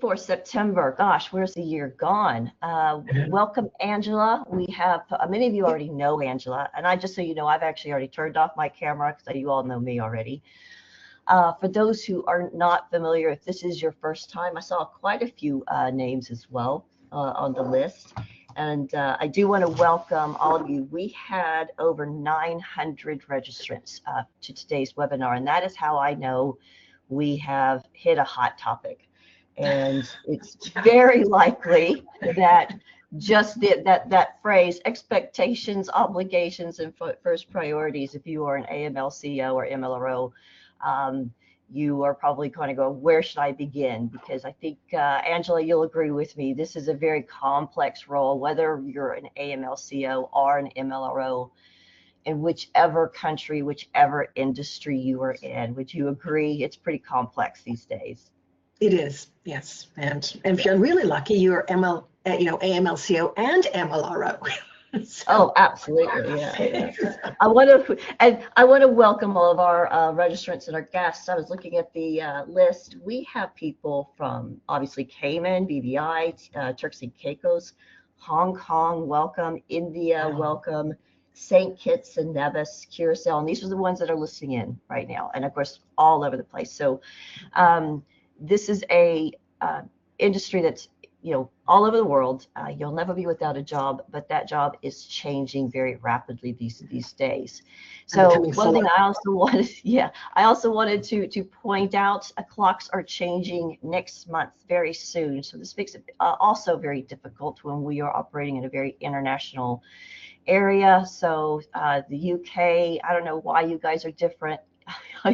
for September. Gosh, where's the year gone? Welcome, Angela. We have, many of you already know Angela, and just so you know, I've actually already turned off my camera because you all know me already. For those who are not familiar, if this is your first time, I saw quite a few names as well on the list. And I do want to welcome all of you. We had over 900 registrants to today's webinar, and that is how I know we have hit a hot topic. And it's very likely that just that phrase, expectations, obligations, and first priorities, if you are an AMLCO or MLRO, you are probably going to go, where should I begin? Because I think, Angela, you'll agree with me, this is a very complex role, whether you're an AMLCO or an MLRO, in whichever country, whichever industry you are in. Would you agree? It's pretty complex these days. It is, yes. And if you're really lucky, you're AMLCO and MLRO. So, oh, absolutely, yeah. I want to welcome all of our registrants and our guests. I was looking at the list. We have people from obviously Cayman, BVI, Turks and Caicos, Hong Kong, welcome, India, welcome, St. Kitts and Nevis, Curacao, and these are the ones that are listening in right now, and of course all over the place. So this is a industry that's all over the world. You'll never be without a job, but that job is changing very rapidly these days. So one thing I also wanted to point out, clocks are changing next month very soon. So this makes it also very difficult when we are operating in a very international area. So the UK, I don't know why you guys are different.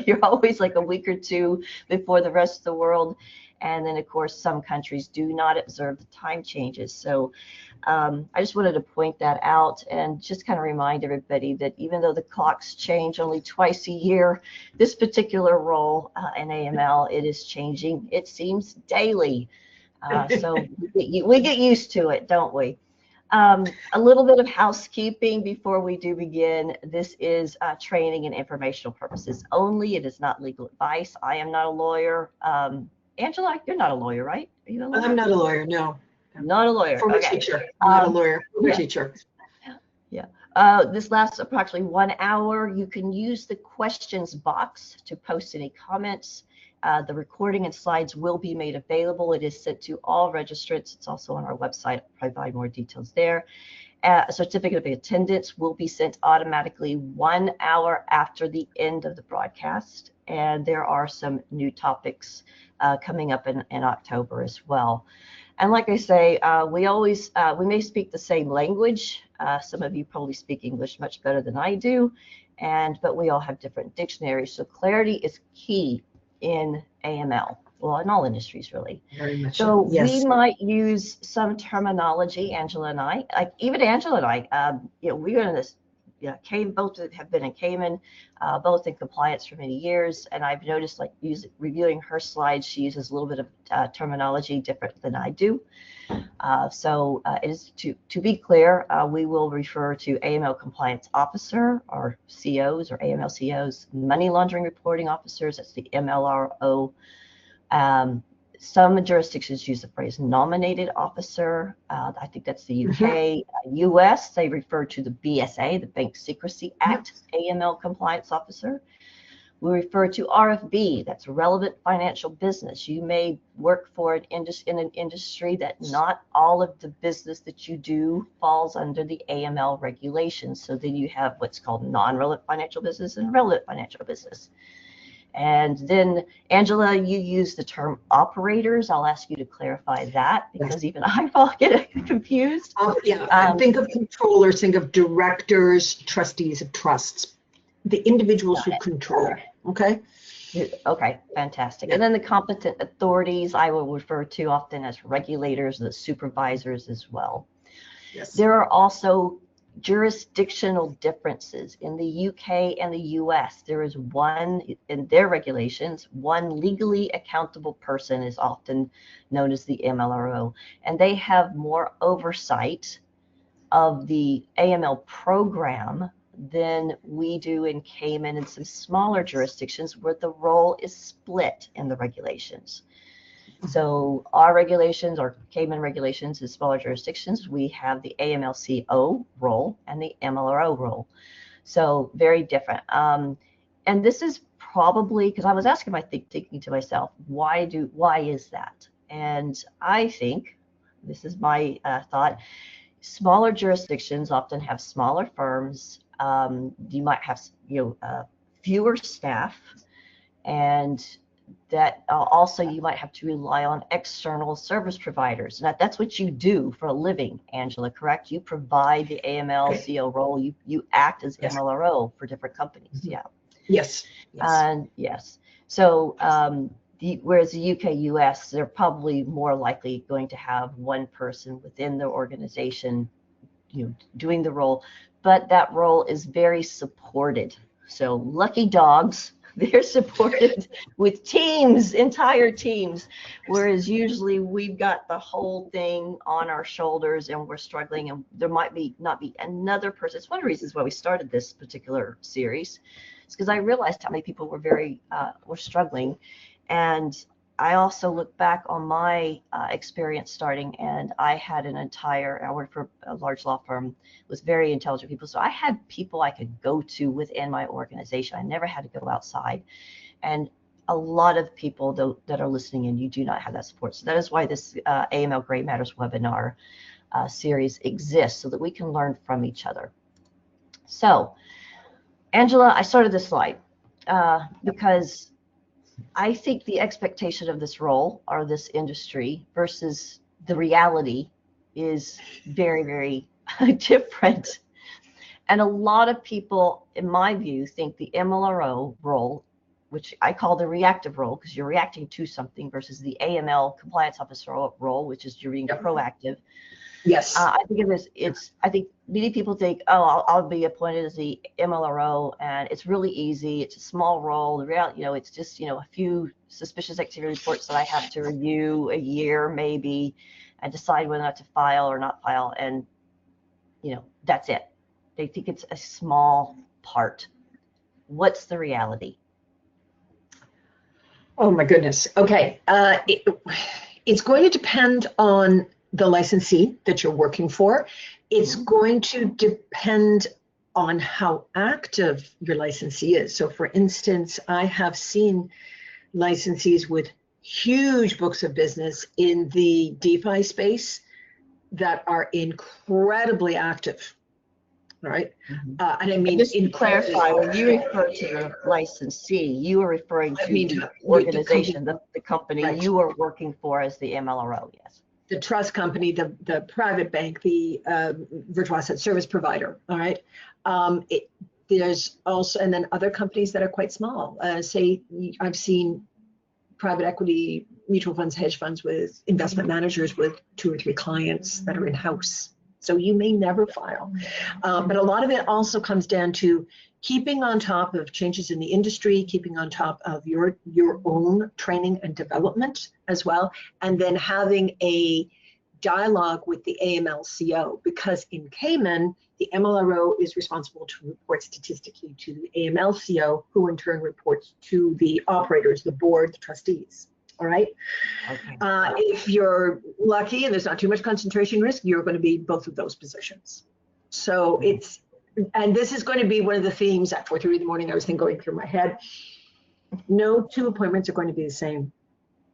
You're always like a week or two before the rest of the world. And then, of course, some countries do not observe the time changes. So I just wanted to point that out and just kind of remind everybody that even though the clocks change only twice a year, this particular role in AML, it is changing, it seems, daily. So we get used to it, don't we? A little bit of housekeeping before we do begin. This is training and informational purposes only. It is not legal advice. I am not a lawyer. Angela, you're not a lawyer, right? Are you a lawyer? I'm not a lawyer, no. Not a lawyer. Former teacher, not a lawyer, former teacher. Yeah. This lasts approximately 1 hour. You can use the questions box to post any comments. The recording and slides will be made available. It is sent to all registrants. It's also on our website. I'll provide more details there. A certificate of attendance will be sent automatically 1 hour after the end of the broadcast. And there are some new topics coming up in October as well. And like I say, we may speak the same language. Some of you probably speak English much better than I do, but we all have different dictionaries. So clarity is key in AML, well, in all industries really. Very much so. Yes. We might use some terminology, Angela and I, like even Angela and I, we're in this, both have been in Cayman, both in compliance for many years, and I've noticed, like, reviewing her slides, she uses a little bit of terminology different than I do. So it is to be clear, we will refer to AML Compliance Officer, or COs, or AMLCOs, Money Laundering Reporting Officers, that's the MLRO. Some jurisdictions use the phrase nominated officer. I think that's the UK. US, they refer to the BSA, the Bank Secrecy Act, AML Compliance Officer. We refer to RFB, that's relevant financial business. You may work for in an industry that not all of the business that you do falls under the AML regulations. So then you have what's called non-relevant financial business and relevant financial business. And then, Angela, you use the term operators. I'll ask you to clarify that, because even I get confused. Think of controllers, think of directors, trustees of trusts, the individuals who control, okay? Okay, fantastic. And then the competent authorities, I will refer to often as regulators, the supervisors as well. Yes. There are also jurisdictional differences in the UK and the US. There is one, in their regulations, one legally accountable person is often known as the MLRO, and they have more oversight of the AML program than we do in Cayman and some smaller jurisdictions where the role is split in the regulations. So our regulations, or Cayman regulations, in smaller jurisdictions, we have the AMLCO role and the MLRO role. So very different. And this is probably because I was asking thinking to myself, why is that? And I think, this is my thought, smaller jurisdictions often have smaller firms. You might have fewer staff, and that also you might have to rely on external service providers. And that's what you do for a living, Angela, correct? You provide the AMLCO role. You act as MLRO for different companies. Yeah. Yes. And yes. So whereas the UK, US, they're probably more likely going to have one person within their organization, doing the role, but that role is very supported. So lucky dogs, they're supported with teams, entire teams, whereas usually we've got the whole thing on our shoulders and we're struggling, and there might not be another person. It's one of the reasons why we started this particular series. It's because I realized how many people were struggling. And I also look back on my experience starting, and I worked for a large law firm with very intelligent people. So I had people I could go to within my organization. I never had to go outside. And a lot of people, though, that are listening in, you do not have that support. So that is why this AML Great Matters webinar series exists, so that we can learn from each other. So, Angela, I started this slide because I think the expectation of this role or this industry versus the reality is very, very different. And a lot of people, in my view, think the MLRO role, which I call the reactive role because you're reacting to something, versus the AML Compliance Officer role, which is you're being proactive. Yes. I think many people think, oh, I'll be appointed as the MLRO, and it's really easy. It's a small role. The reality, it's just, a few suspicious activity reports that I have to review a year maybe, and decide whether or not to file or not file, and that's it. They think it's a small part. What's the reality? Oh my goodness. Okay. It's going to depend on the licensee that you're working for. It's going to depend on how active your licensee is. So for instance, I have seen licensees with huge books of business in the DeFi space that are incredibly active, right? And I mean, just to clarify, when you refer to the licensee, you are referring to the organization, the company right. You are working for as the MLRO, yes. The trust company, the private bank, the virtual asset service provider, all right? There's also, and then other companies that are quite small. Say, I've seen private equity, mutual funds, hedge funds with investment managers with 2 or 3 clients that are in-house. So you may never file. But a lot of it also comes down to keeping on top of changes in the industry, keeping on top of your own training and development as well, and then having a dialogue with the AMLCO, because in Cayman, the MLRO is responsible to report statistically to the AMLCO, who in turn reports to the operators, the board, the trustees. All right. Okay. If you're lucky and there's not too much concentration risk, you're going to be both of those positions. So and this is going to be one of the themes at 4:30 in the morning. I was going through my head. No 2 appointments are going to be the same.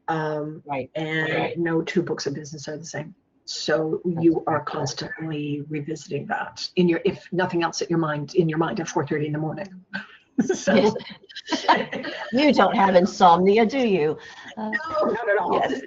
Right. And right. No 2 books of business are the same. So you are constantly revisiting that if nothing else in your mind at 4:30 in the morning. So yes. You don't have insomnia, do you? No, not at all. Yes,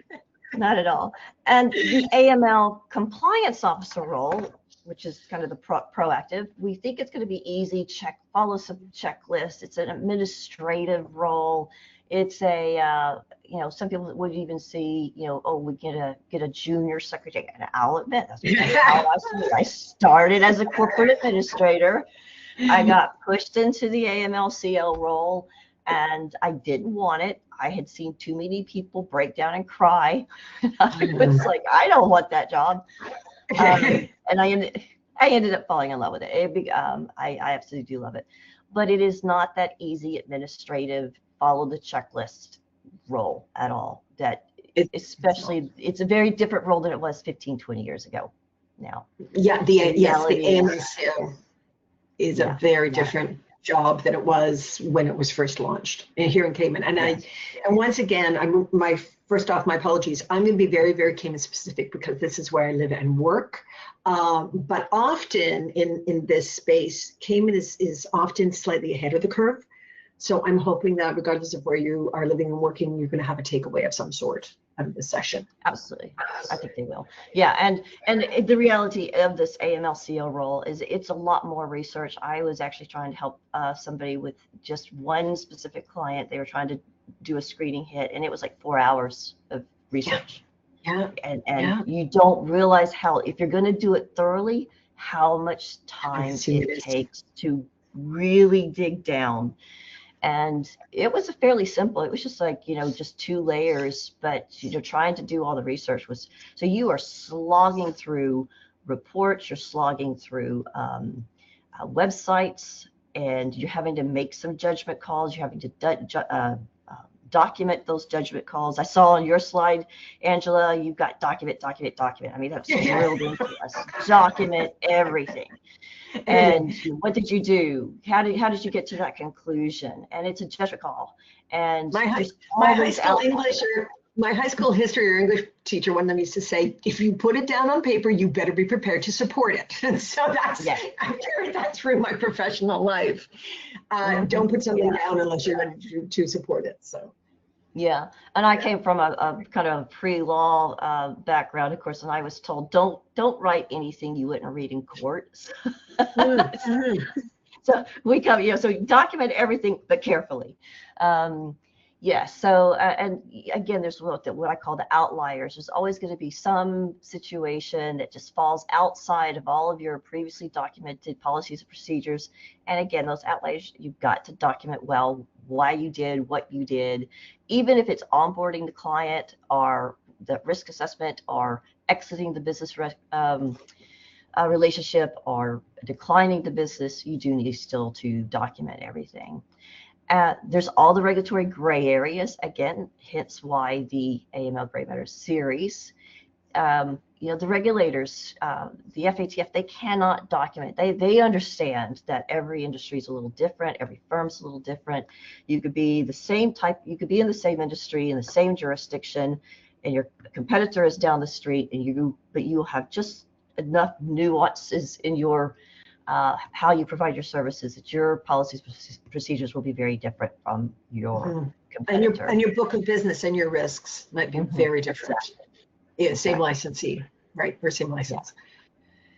not at all. And the AML Compliance Officer role, which is kind of the proactive, we think it's going to be easy. Follow some checklists. It's an administrative role. It's a some people would even see we get a junior secretary. And I'll admit that's how I started as a corporate administrator. I got pushed into the AMLCO role, and I didn't want it. I had seen too many people break doun and cry. I was like, I don't want that job. And I ended up falling in love with it. I absolutely do love it. But it is not that easy administrative, follow the checklist role at all. That especially, it's a very different role than it was 15, 20 years ago now. Yeah, the reality is- AMLCO is a very different job than it was when it was first launched here in Cayman. And and once again, first off, my apologies. I'm going to be very, very Cayman specific because this is where I live and work. But often in this space, Cayman is often slightly ahead of the curve. So I'm hoping that regardless of where you are living and working, you're going to have a takeaway of some sort out of this session. Absolutely. I think they will. Yeah. And the reality of this AMLCO role is it's a lot more research. I was actually trying to help somebody with just one specific client. They were trying to do a screening hit, and it was like 4 hours of research. Yeah. And you don't realize how, if you're going to do it thoroughly, how much time it takes to really dig down. And it was fairly simple. It was just like, just 2 layers, but, trying to do all the research was, so you are slogging through reports, you're slogging through websites, and you're having to make some judgment calls. You're having to document those judgment calls. I saw on your slide, Angela, you've got document. I mean, that's drilled into us. Document everything. And what did you do? How did you get to that conclusion? And it's a judgment call. And my high school history or English teacher, one of them used to say, if you put it down on paper, you better be prepared to support it. And so I carried that through my professional life. Don't put something down unless you're ready to support it. So. Yeah, and I came from a kind of pre-law background, of course, and I was told don't write anything you wouldn't read in court. So we come, so document everything, but carefully. So and again, there's what I call the outliers. There's always going to be some situation that just falls outside of all of your previously documented policies and procedures. And again, those outliers, you've got to document well why you did what you did, even if it's onboarding the client or the risk assessment or exiting the business relationship or declining the business. You do need still to document everything. There's all the regulatory gray areas, again, hence why the AML Gray Matters series. The regulators, the FATF, they cannot document. They understand that every industry is a little different, every firm's a little different. You could be the same type, you could be in the same industry, in the same jurisdiction, and your competitor is down the street, but you'll have just enough nuances in your how you provide your services that your policies procedures will be very different from your competitor. And your book of business and your risks might be very different. Yeah, same licensee, right? Or same license.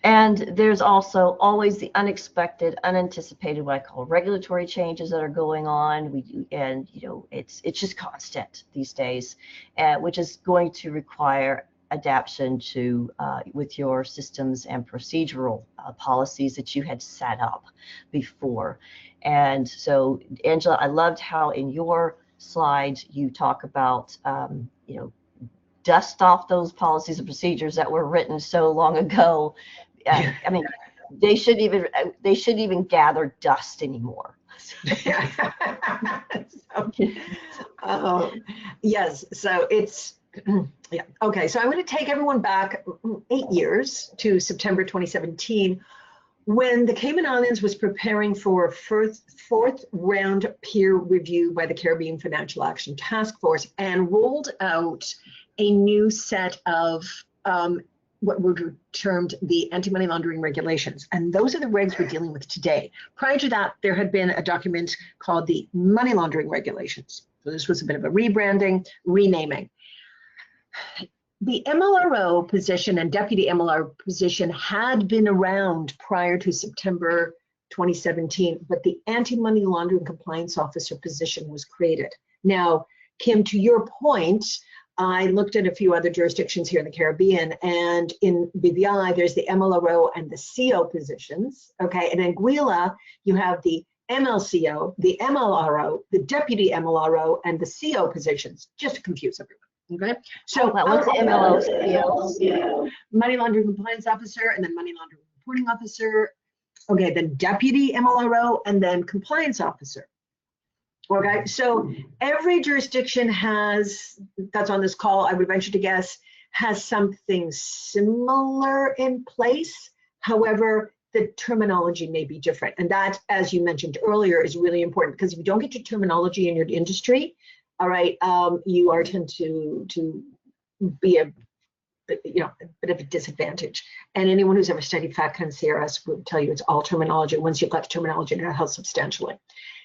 And there's also always the unexpected, unanticipated, what I call regulatory changes that are going on. It's just constant these days, which is going to require adaptation to with your systems and procedural policies that you had set up before. And so, Angela, I loved how in your slides you talk about dust off those policies and procedures that were written so long ago. I mean, they shouldn't even gather dust anymore. Yes, so it's okay, so I'm going to take everyone back 8 years to September 2017, when the Cayman Islands was preparing for a fourth round peer review by the Caribbean Financial Action Task Force and rolled out a new set of what were termed the anti-money laundering regulations. And those are the regs we're dealing with today. Prior to that, there had been a document called the money laundering regulations. So this was a bit of a rebranding, renaming. The MLRO position and deputy MLRO position had been around prior to September 2017, but the anti-money laundering compliance officer position was created. Now, Kim, to your point, I looked at a few other jurisdictions here in the Caribbean, and in BVI, there's the MLRO and the CO positions, okay? And in Anguilla, you have the MLCO, the MLRO, the deputy MLRO, and the CO positions, just to confuse everyone. Okay, so what's the MLO? Money laundering compliance officer, and then money laundering reporting officer. Okay, then deputy MLRO, and then compliance officer. Okay, so every jurisdiction has, that's on this call, I would venture to guess, has something similar in place. However, the terminology may be different. And that, as you mentioned earlier, is really important, because if you don't get your terminology in your industry, all right, you are tend to be a bit of a disadvantage. And anyone who's ever studied FATCA and CRS will tell you it's all terminology. Once you've got the terminology, it helps substantially.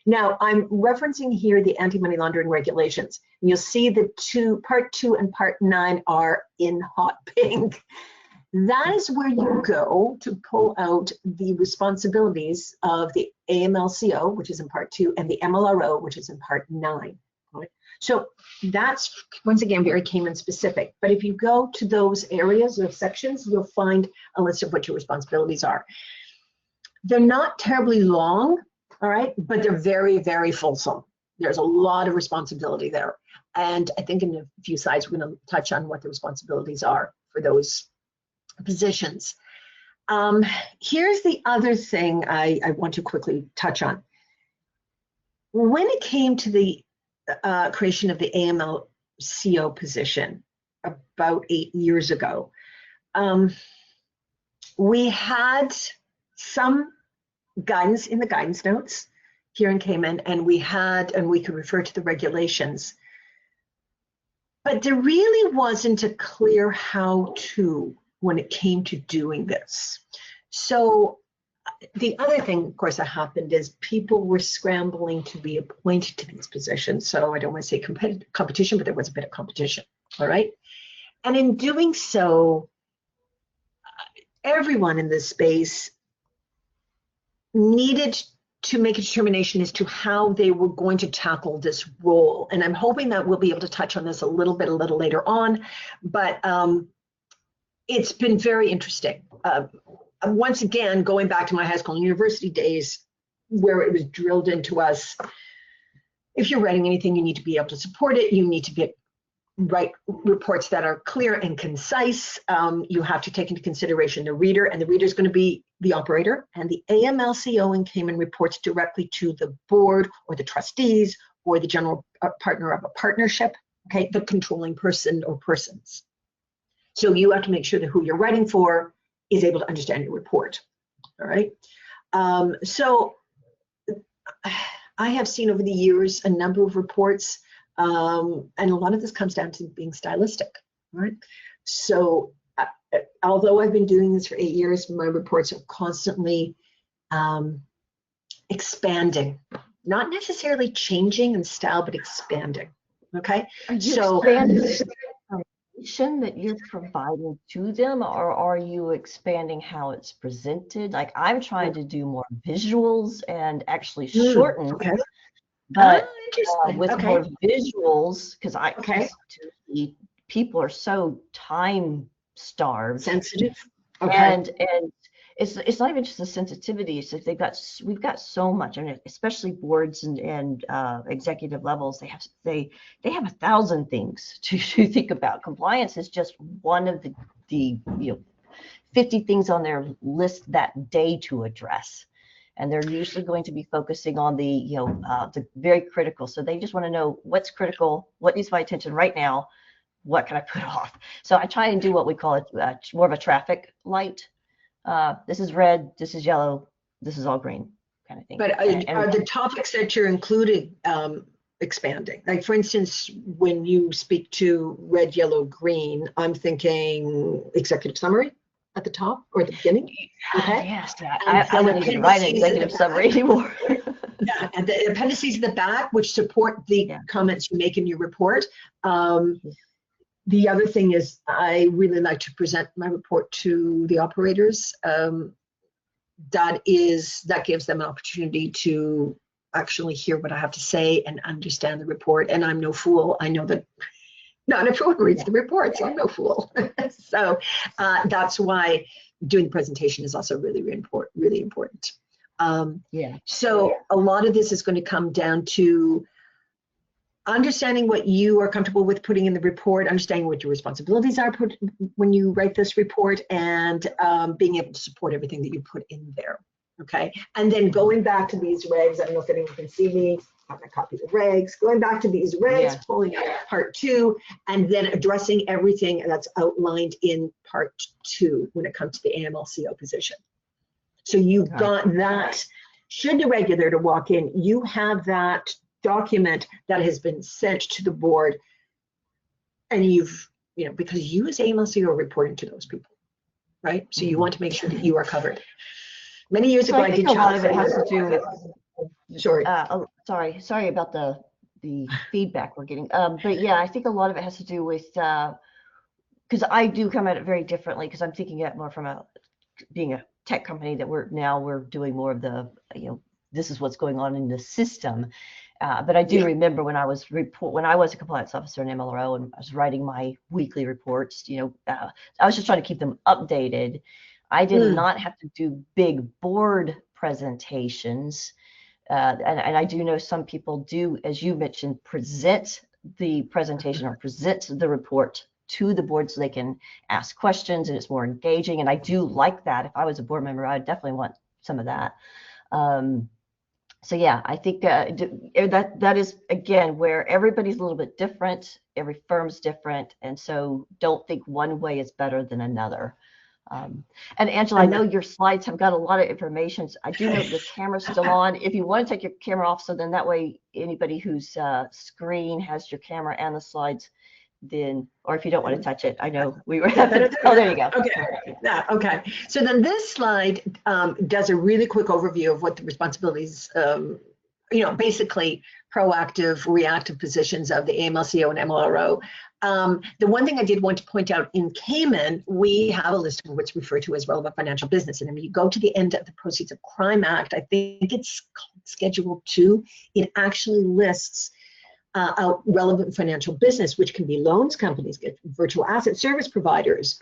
Now, I'm referencing here the anti-money laundering regulations. You'll see the part 2 and part 9 are in hot pink. That is where you go to pull out the responsibilities of the AMLCO, which is in part 2, and the MLRO, which is in part 9. Right? So that's, once again, very Cayman specific. But if you go to those areas or sections, you'll find a list of what your responsibilities are. They're not terribly long, all right, but they're very, very fulsome. There's a lot of responsibility there. And I think in a few slides, we're going to touch on what the responsibilities are for those positions. Here's the other thing I want to quickly touch on. When it came to the creation of the AMLCO position about 8 years ago, we had some guidance in the guidance notes here in Cayman, and we could refer to the regulations, but there really wasn't a clear how-to when it came to doing this. So the other thing, of course, that happened is people were scrambling to be appointed to these positions. So I don't want to say competition, but there was a bit of competition, all right? And in doing so, everyone in this space needed to make a determination as to how they were going to tackle this role. And I'm hoping that we'll be able to touch on this a little later on, but it's been very interesting. Once again, going back to my high school and university days, where it was drilled into us, if you're writing anything, you need to be able to support it. You need to write reports that are clear and concise. You have to take into consideration the reader, and the reader is going to be the operator. And the AMLCO in Cayman reports directly to the board or the trustees or the general partner of a partnership, okay, the controlling person or persons. So you have to make sure that who you're writing for is able to understand your report, all right? So I have seen over the years a number of reports, and a lot of this comes down to being stylistic, right? So although I've been doing this for 8 years, my reports are constantly expanding, not necessarily changing in style, but expanding, okay? Are you expanding the information that you're providing to them, or are you expanding how it's presented? Like, I'm trying to do more visuals and actually shorten, okay. but with okay. more visuals, because people are so time starved, sensitive, okay. and it's not even just the sensitivity. It's that we've got so much. I mean, especially boards and executive levels. They have 1,000 things to think about. Compliance is just one of the 50 things on their list that day to address. And they're usually going to be focusing on the very critical. So they just want to know what's critical, what needs my attention right now, what can I put off. So I try and do what we call it more of a traffic light. This is red, this is yellow, this is all green, kind of thing. But are the topics that you're including expanding? Like, for instance, when you speak to red, yellow, green, I'm thinking executive summary at the top or at the beginning. Okay. Yes, I wouldn't even write an executive summary anymore. Yeah, and the appendices in the back, which support the comments you make in your report. The other thing is, I really like to present my report to the operators. That gives them an opportunity to actually hear what I have to say and understand the report. And I'm no fool. I know that not everyone reads the report, so I'm no fool. So that's why doing the presentation is also really important. So a lot of this is going to come down to understanding what you are comfortable with putting in the report, understanding what your responsibilities are when you write this report, and being able to support everything that you put in there, okay? And then going back to these regs, I don't know if anyone can see me, I copy the regs, going back to these regs, pulling out part 2, and then addressing everything that's outlined in part 2 when it comes to the AMLCO position. So you've got that. Should the regulator walk in, you have that document that has been sent to the board, and you've, because you as AMLCO are reporting to those people, right? So you want to make sure that you are covered. Many years ago, I think a lot of it has to do with. Sorry. Sorry about the feedback we're getting. But yeah, I think a lot of it has to do with because I do come at it very differently, because I'm thinking it more from being a tech company that we're doing more of the this is what's going on in the system. But I do remember when I was a compliance officer in MLRO and I was writing my weekly reports, I was just trying to keep them updated. I did not have to do big board presentations. And I do know some people do, as you mentioned, present the presentation or present the report to the board so they can ask questions and it's more engaging. And I do like that. If I was a board member, I would definitely want some of that. So yeah, I think that is, again, where everybody's a little bit different. Every firm's different. And so don't think one way is better than another. And Angela, I know your slides have got a lot of information. So I do know the camera's still on. If you want to take your camera off, so then that way anybody whose screen has your camera and the slides, then, or if you don't want to touch it, I know we were having, oh, there you go. Okay. Yeah, okay. So then this slide does a really quick overview of what the responsibilities, basically proactive, reactive positions of the AMLCO and MLRO. The one thing I did want to point out, in Cayman, we have a list of what's referred to as relevant financial business. And when you go to the end of the Proceeds of Crime Act, I think it's called Schedule 2, it actually lists out relevant financial business, which can be loans companies, virtual asset service providers,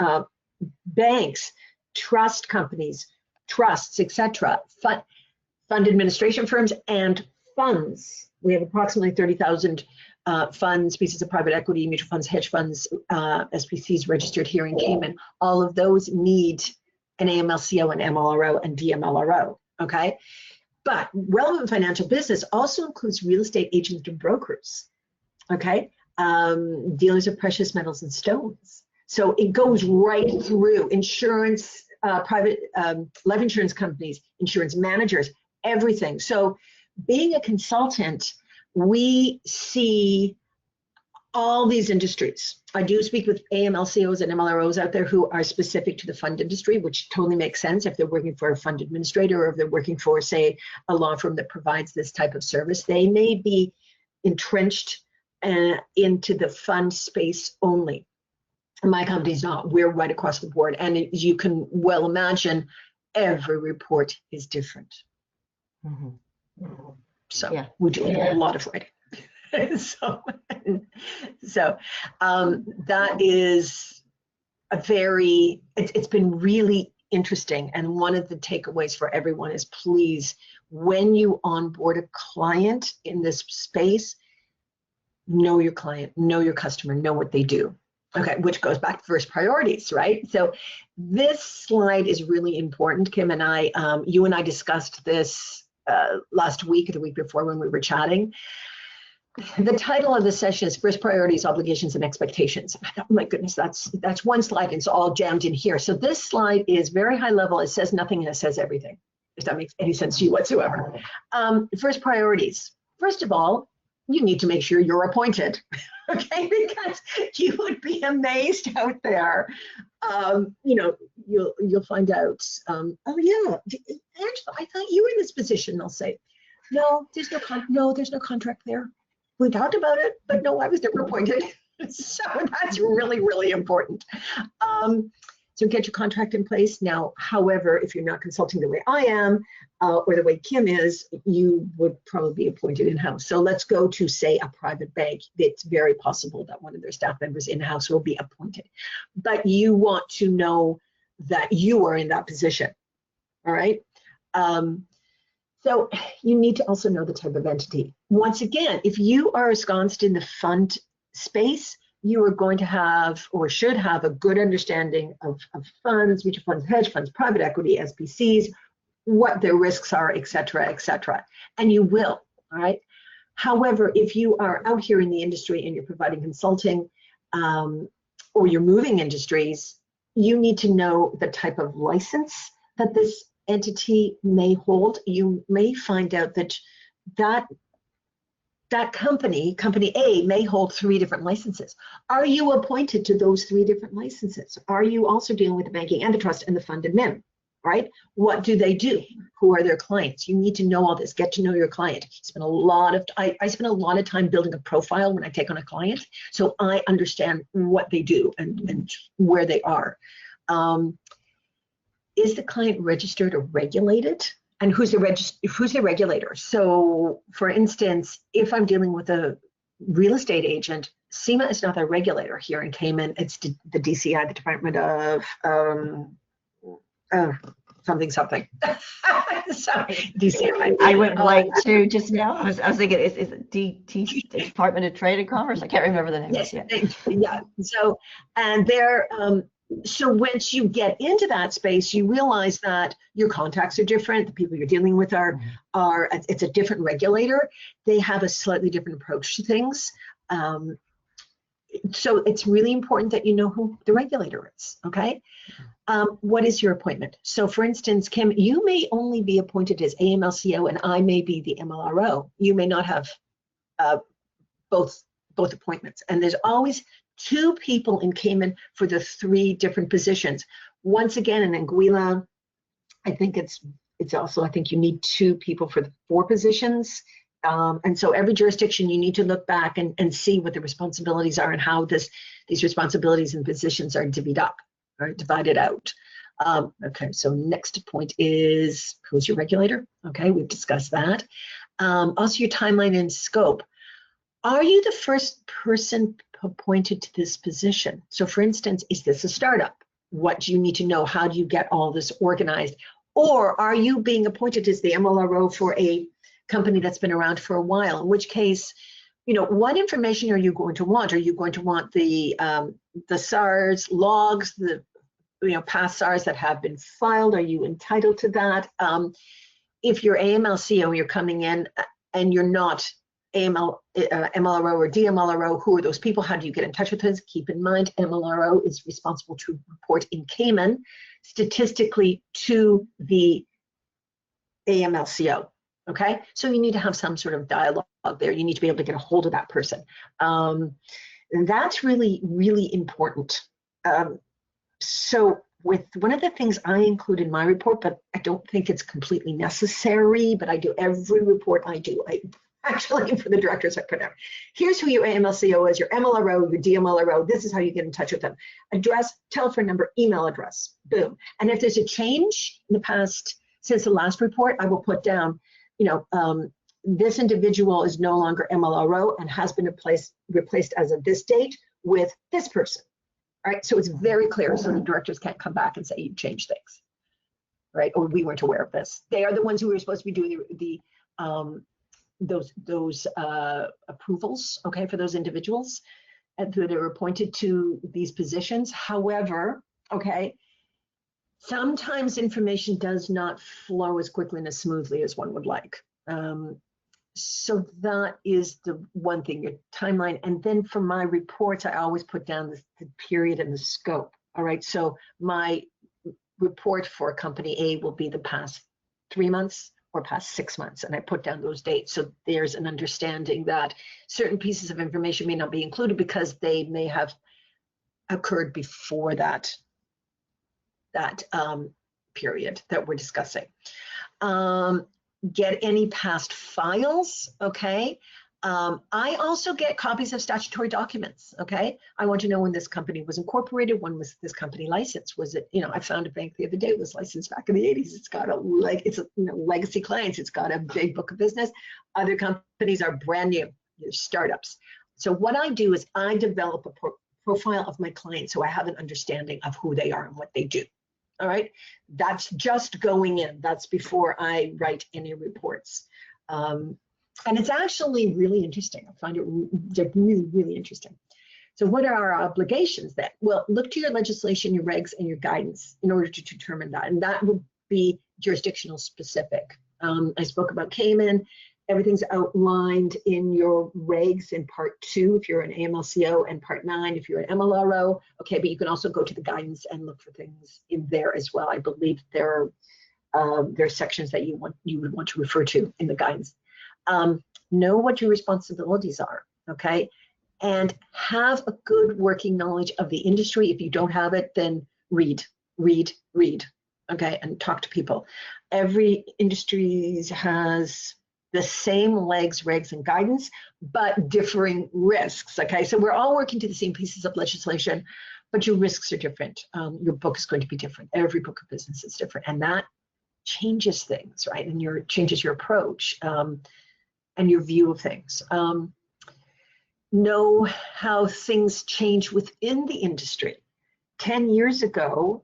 banks, trust companies, trusts, etc., fund administration firms, and funds. We have approximately 30,000 funds, pieces of private equity, mutual funds, hedge funds, SPCs registered here in Cayman. All of those need an AMLCO, an MLRO, and DMLRO, okay? But relevant financial business also includes real estate agents and brokers, okay? Dealers of precious metals and stones. So it goes right through insurance, private life insurance companies, insurance managers, everything. So being a consultant, we see all these industries. I do speak with AMLCOs and MLROs out there who are specific to the fund industry, which totally makes sense if they're working for a fund administrator or if they're working for, say, a law firm that provides this type of service. They may be entrenched into the fund space only. My company's not. We're right across the board. And as you can well imagine, every report is different. So yeah, we do a lot of writing. so that is a very, it's been really interesting. And one of the takeaways for everyone is, please, when you onboard a client in this space, know your client, know your customer, know what they do. Okay, which goes back to first priorities, right? So this slide is really important. Kim and I, you and I discussed this last week or the week before when we were chatting. The title of the session is First Priorities, Obligations, and Expectations. Oh my goodness, that's one slide and it's all jammed in here. So this slide is very high level. It says nothing and it says everything, if that makes any sense to you whatsoever. First priorities. First of all, you need to make sure you're appointed, okay? Because you would be amazed out there. You'll find out, oh yeah, Angela, I thought you were in this position. They'll say, no, there's no contract there. We talked about it, but no, I was never appointed. So that's really, really important. So get your contract in place. Now, however, if you're not consulting the way I am, or the way Kim is, you would probably be appointed in-house. So let's go to, say, a private bank. It's very possible that one of their staff members in-house will be appointed. But you want to know that you are in that position, all right? So you need to also know the type of entity. Once again, if you are ensconced in the fund space, you are going to have or should have a good understanding of funds, mutual funds, hedge funds, private equity, SPCs, what their risks are, et cetera, et cetera. And you will, all right? However, if you are out here in the industry and you're providing consulting, or you're moving industries, you need to know the type of license that this entity may hold. You may find out that company A, may hold 3 different licenses. Are you appointed to those 3 different licenses? Are you also dealing with the banking and the trust and the fund admin, right? What do they do? Who are their clients? You need to know all this. Get to know your client. I spend a lot of time building a profile when I take on a client, so I understand what they do and where they are. Is the client registered or regulated? And who's the regulator? So, for instance, if I'm dealing with a real estate agent, SEMA is not the regulator here in Cayman. It's the DCI, the Department of something. Sorry, DCI. I went blank too just now. I was thinking, is it Department of Trade and Commerce? I can't remember the name. Yes, yeah. So, and they're so once you get into that space, you realize that your contacts are different. The people you're dealing with are it's a different regulator. They have a slightly different approach to things. So it's really important that you know who the regulator is. Okay. What is your appointment? So, for instance, Kim, you may only be appointed as AMLCO, and I may be the MLRO. You may not have both appointments, and there's always 2 people in Cayman for the 3 different positions. Once again, in Anguilla, I think it's also, I think you need 2 people for the 4 positions. And so every jurisdiction, you need to look back and see what the responsibilities are and how these responsibilities and positions are divvied up or divided out. Okay, so next point is, who's your regulator? Okay, we've discussed that. Also your timeline and scope. Are you the first person appointed to this position? So for instance, is this a startup? What do you need to know? How do you get all this organized? Or are you being appointed as the MLRO for a company that's been around for a while? In which case, you know, what information are you going to want? Are you going to want the SARS logs, the past SARS that have been filed? Are you entitled to that? If you're AMLCO, you're coming in and you're not MLRO or DMLRO, who are those people? How do you get in touch with us? Keep in mind, MLRO is responsible to report in Cayman statistically to the AMLCO. Okay, so you need to have some sort of dialogue there. You need to be able to get a hold of that person. And that's really, really important. So with one of the things I include in my report, but I don't think it's completely necessary, but I do every report I do. Actually, for the directors, I put out, here's who your AMLCO is, your MLRO, your DMLRO. This is how you get in touch with them. Address, telephone number, email address, boom. And if there's a change in the past, since the last report, I will put down, this individual is no longer MLRO and has been replaced as of this date with this person. All right, so it's very clear, so the directors can't come back and say you changed things, right? Or we weren't aware of this. They are the ones who are supposed to be doing those approvals, okay, for those individuals and who they're appointed to these positions. However, okay, sometimes information does not flow as quickly and as smoothly as one would like. So that is the one thing, your timeline. And then for my reports, I always put down the period and the scope. All right, so my report for company A will be the past 3 months or past 6 months, and I put down those dates. So there's an understanding that certain pieces of information may not be included because they may have occurred before that period that we're discussing. Get any past files, okay? I also get copies of statutory documents, okay? I want to know when this company was incorporated, when was this company licensed? Was it, I found a bank the other day, it was licensed back in the 80s. It's got legacy clients. It's got a big book of business. Other companies are brand new, they're startups. So what I do is I develop a profile of my clients so I have an understanding of who they are and what they do. All right, that's just going in. That's before I write any reports. And it's actually really interesting. I find it really, really interesting. So what are our obligations then? Well, look to your legislation, your regs, and your guidance in order to determine that. And that would be jurisdictional specific. I spoke about Cayman, everything's outlined in your regs in part 2 if you're an AMLCO, and part 9 if you're an MLRO. Okay, but you can also go to the guidance and look for things in there as well. I believe there are sections that you would want to refer to in the guidance. Know what your responsibilities are, okay? And have a good working knowledge of the industry. If you don't have it, then read, okay, and talk to people. Every industry has the same legs, regs, and guidance, but differing risks, okay? So we're all working to the same pieces of legislation, but your risks are different. Your book is going to be different. Every book of business is different, and that changes things, right? And changes your approach and your view of things. Know how things change within the industry. 10 years ago,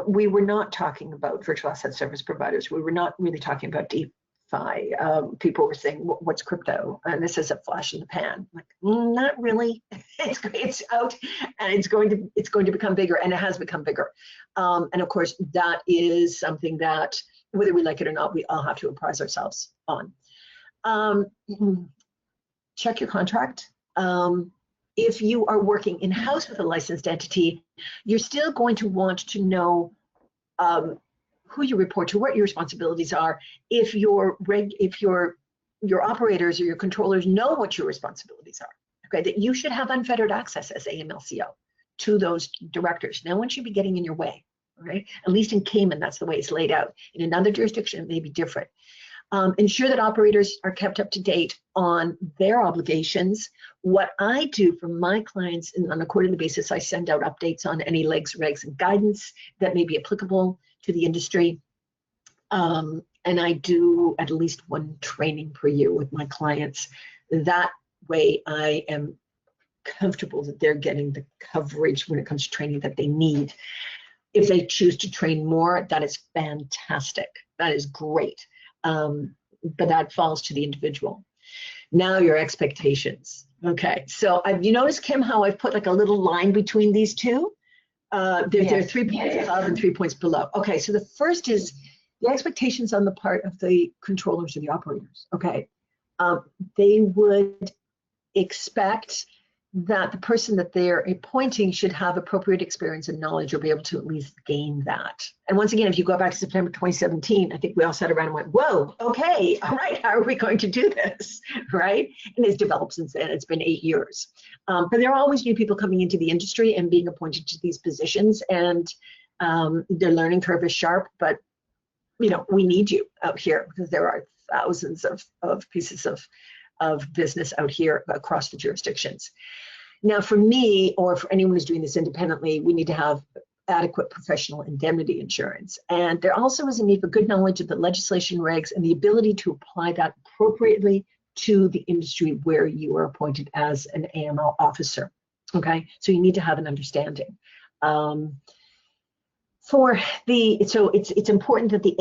we were not talking about virtual asset service providers. We were not really talking about DeFi. People were saying, what's crypto? And this is a flash in the pan. Like, not really. It's out, and it's going to become bigger, and it has become bigger. And of course, that is something that, whether we like it or not, we all have to apprise ourselves on. Check your contract. If you are working in-house with a licensed entity, you're still going to want to know who you report to, what your responsibilities are. If your operators or your controllers know what your responsibilities are, okay, that you should have unfettered access as AMLCO to those directors. No one should be getting in your way, right? At least in Cayman, that's the way it's laid out. In another jurisdiction, it may be different. Ensure that operators are kept up to date on their obligations. What I do for my clients on a quarterly basis, I send out updates on any legs, regs, and guidance that may be applicable to the industry. And I do at least one training per year with my clients. That way I am comfortable that they're getting the coverage when it comes to training that they need. If they choose to train more, that is fantastic. That is great. But that falls to the individual. Now your expectations. Okay, so you notice, Kim, how I've put like a little line between these two? There are 3 points above and 3 points below. Okay, so the first is the expectations on the part of the controllers or the operators. Okay, they would expect that the person that they're appointing should have appropriate experience and knowledge or be able to at least gain that. And once again, if you go back to September 2017, I think we all sat around and went, whoa, okay, all right, how are we going to do this, right? And it's developed since then. It's been 8 years. But there are always new people coming into the industry and being appointed to these positions, and their learning curve is sharp, but we need you out here because there are thousands of pieces of business out here across the jurisdictions. Now, for me, or for anyone who's doing this independently, we need to have adequate professional indemnity insurance. And there also is a need for good knowledge of the legislation regs and the ability to apply that appropriately to the industry where you are appointed as an AML officer. Okay, so you need to have an understanding. So it's important that the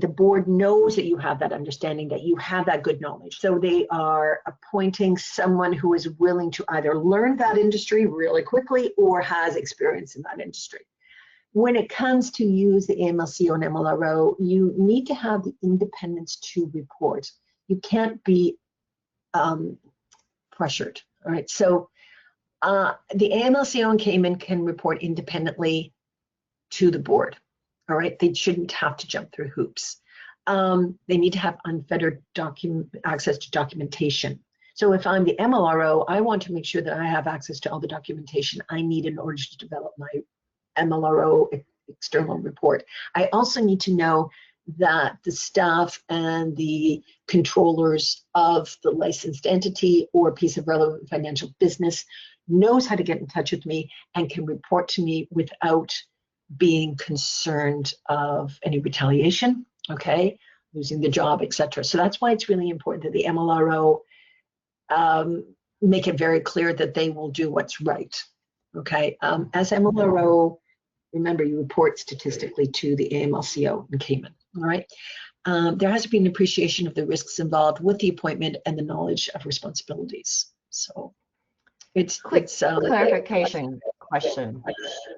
the board knows that you have that understanding, that you have that good knowledge. So they are appointing someone who is willing to either learn that industry really quickly or has experience in that industry. When it comes to use the AMLCO and MLRO, you need to have the independence to report. You can't be pressured, all right? So the AMLCO and Cayman can report independently to the board, all right? They shouldn't have to jump through hoops. They need to have unfettered access to documentation. So if I'm the MLRO, I want to make sure that I have access to all the documentation I need in order to develop my MLRO external report. I also need to know that the staff and the controllers of the licensed entity or piece of relevant financial business knows how to get in touch with me and can report to me without being concerned of any retaliation, okay, losing the job, etc. So that's why it's really important that the MLRO make it very clear that they will do what's right, okay? As MLRO, remember, you report statistically to the AMLCO in Cayman, all right? There has to be an appreciation of the risks involved with the appointment and the knowledge of responsibilities. So it's clarification question.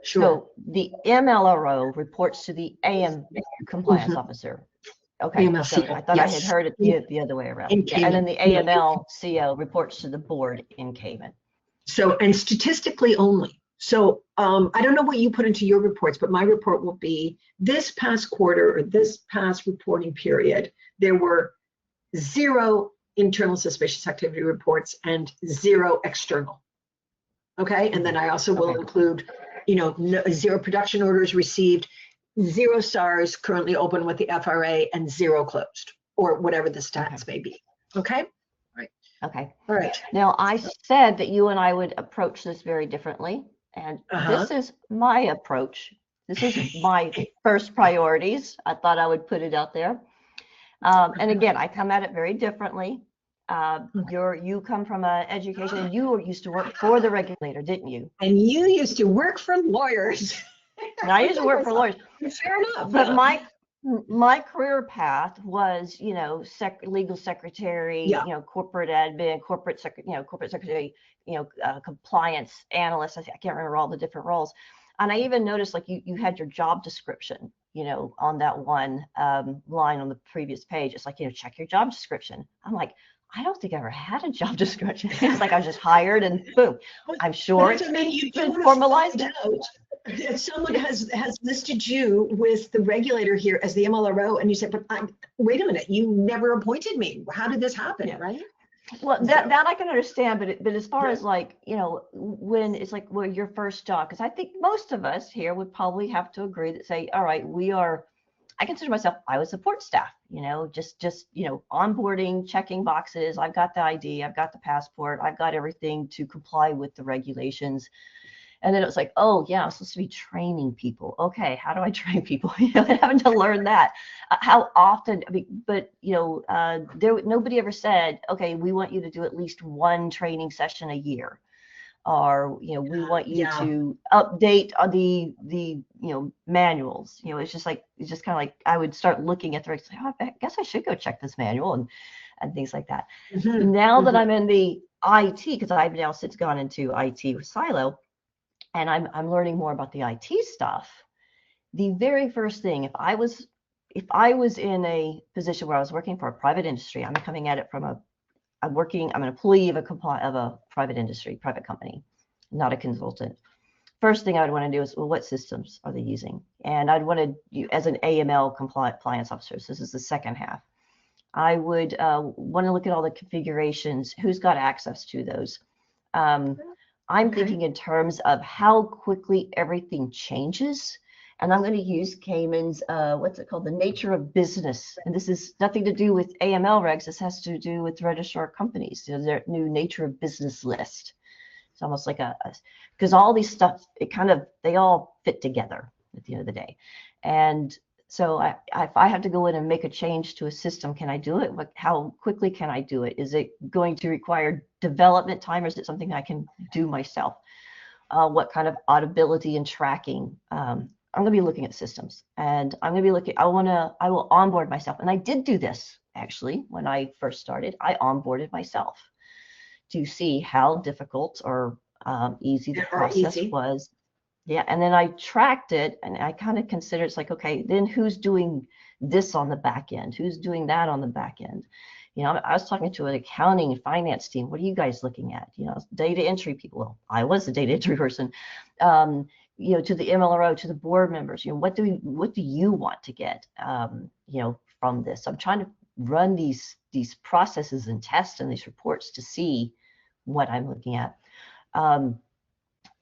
Sure. So the MLRO reports to the AM Compliance Officer. Okay, so AMLCO, I thought I had yes. heard it the other way around. In Yeah, and then the Cayman. AMLCO reports to the board in Cayman. So, and statistically only. So I don't know what you put into your reports, but my report will be this past quarter or this past reporting period, there were 0 internal suspicious activity reports and 0 external. Okay, and then I also will include, no, 0 production orders received, 0 SARs currently open with the FRA, and 0 closed, or whatever the stats may be. Okay. Okay. All right. Now, I said that you and I would approach this very differently, and this is my approach. This is my first priorities. I thought I would put it out there. And again, I come at it very differently. You come from an education, and you used to work for the regulator, didn't you? And you used to work for lawyers. And I used to work for lawyers. Fair enough. But my career path was, legal secretary, corporate admin, corporate secretary, compliance analyst. I can't remember all the different roles. And I even noticed, like, you had your job description, on that one line on the previous page. It's like, check your job description. I'm like, I don't think I ever had a job description. It's like I was just hired and boom. I'm sure it's been formalized. If someone has listed you with the regulator here as the MLRO, and you say, but wait a minute, you never appointed me. How did this happen, right? Well, that I can understand, but as far as like, when it's like, well, your first job, because I think most of us here would probably have to agree that say, all right, I consider myself, I was support staff, just onboarding, checking boxes. I've got the ID, I've got the passport, I've got everything to comply with the regulations. And then it was like, oh yeah, I'm supposed to be training people. Okay, how do I train people? Having to learn that. How often? But nobody ever said, okay, we want you to do at least 1 training session a year, or we want you to update on the manuals. It's just kind of like I would start looking at the regs. Oh, I guess I should go check this manual and things like that. Now that I'm in the IT, because I've now since gone into IT with Silo. And I'm learning more about the IT stuff. The very first thing, if I was in a position where I was working for a private industry, I'm coming at it from I'm an employee of a private industry, private company, not a consultant. First thing I would want to do is, well, what systems are they using? And I'd want to, as an AML Compliance Officer, so this is the second half, I would want to look at all the configurations, who's got access to those. I'm thinking in terms of how quickly everything changes. And I'm going to use Cayman's, what's it called? The nature of business. And this is nothing to do with AML regs. This has to do with registrar companies, their new nature of business list. It's almost like because all these stuff, they all fit together at the end of the day. And so if I have to go in and make a change to a system, can I do it? How quickly can I do it? Is it going to require development time, or is it something I can do myself? What kind of auditability and tracking? I'm going to be looking at systems, and I'm going to be looking. I will onboard myself, and I did do this actually when I first started. I onboarded myself to see how difficult or easy the process was. Yeah, and then I tracked it, and I kind of considered, it's like, okay, then who's doing this on the back end? Who's doing that on the back end? I was talking to an accounting and finance team. What are you guys looking at? Data entry people. Well, I was a data entry person. To the MLRO, to the board members. What do you want to get? From this. I'm trying to run these processes and tests and these reports to see what I'm looking at.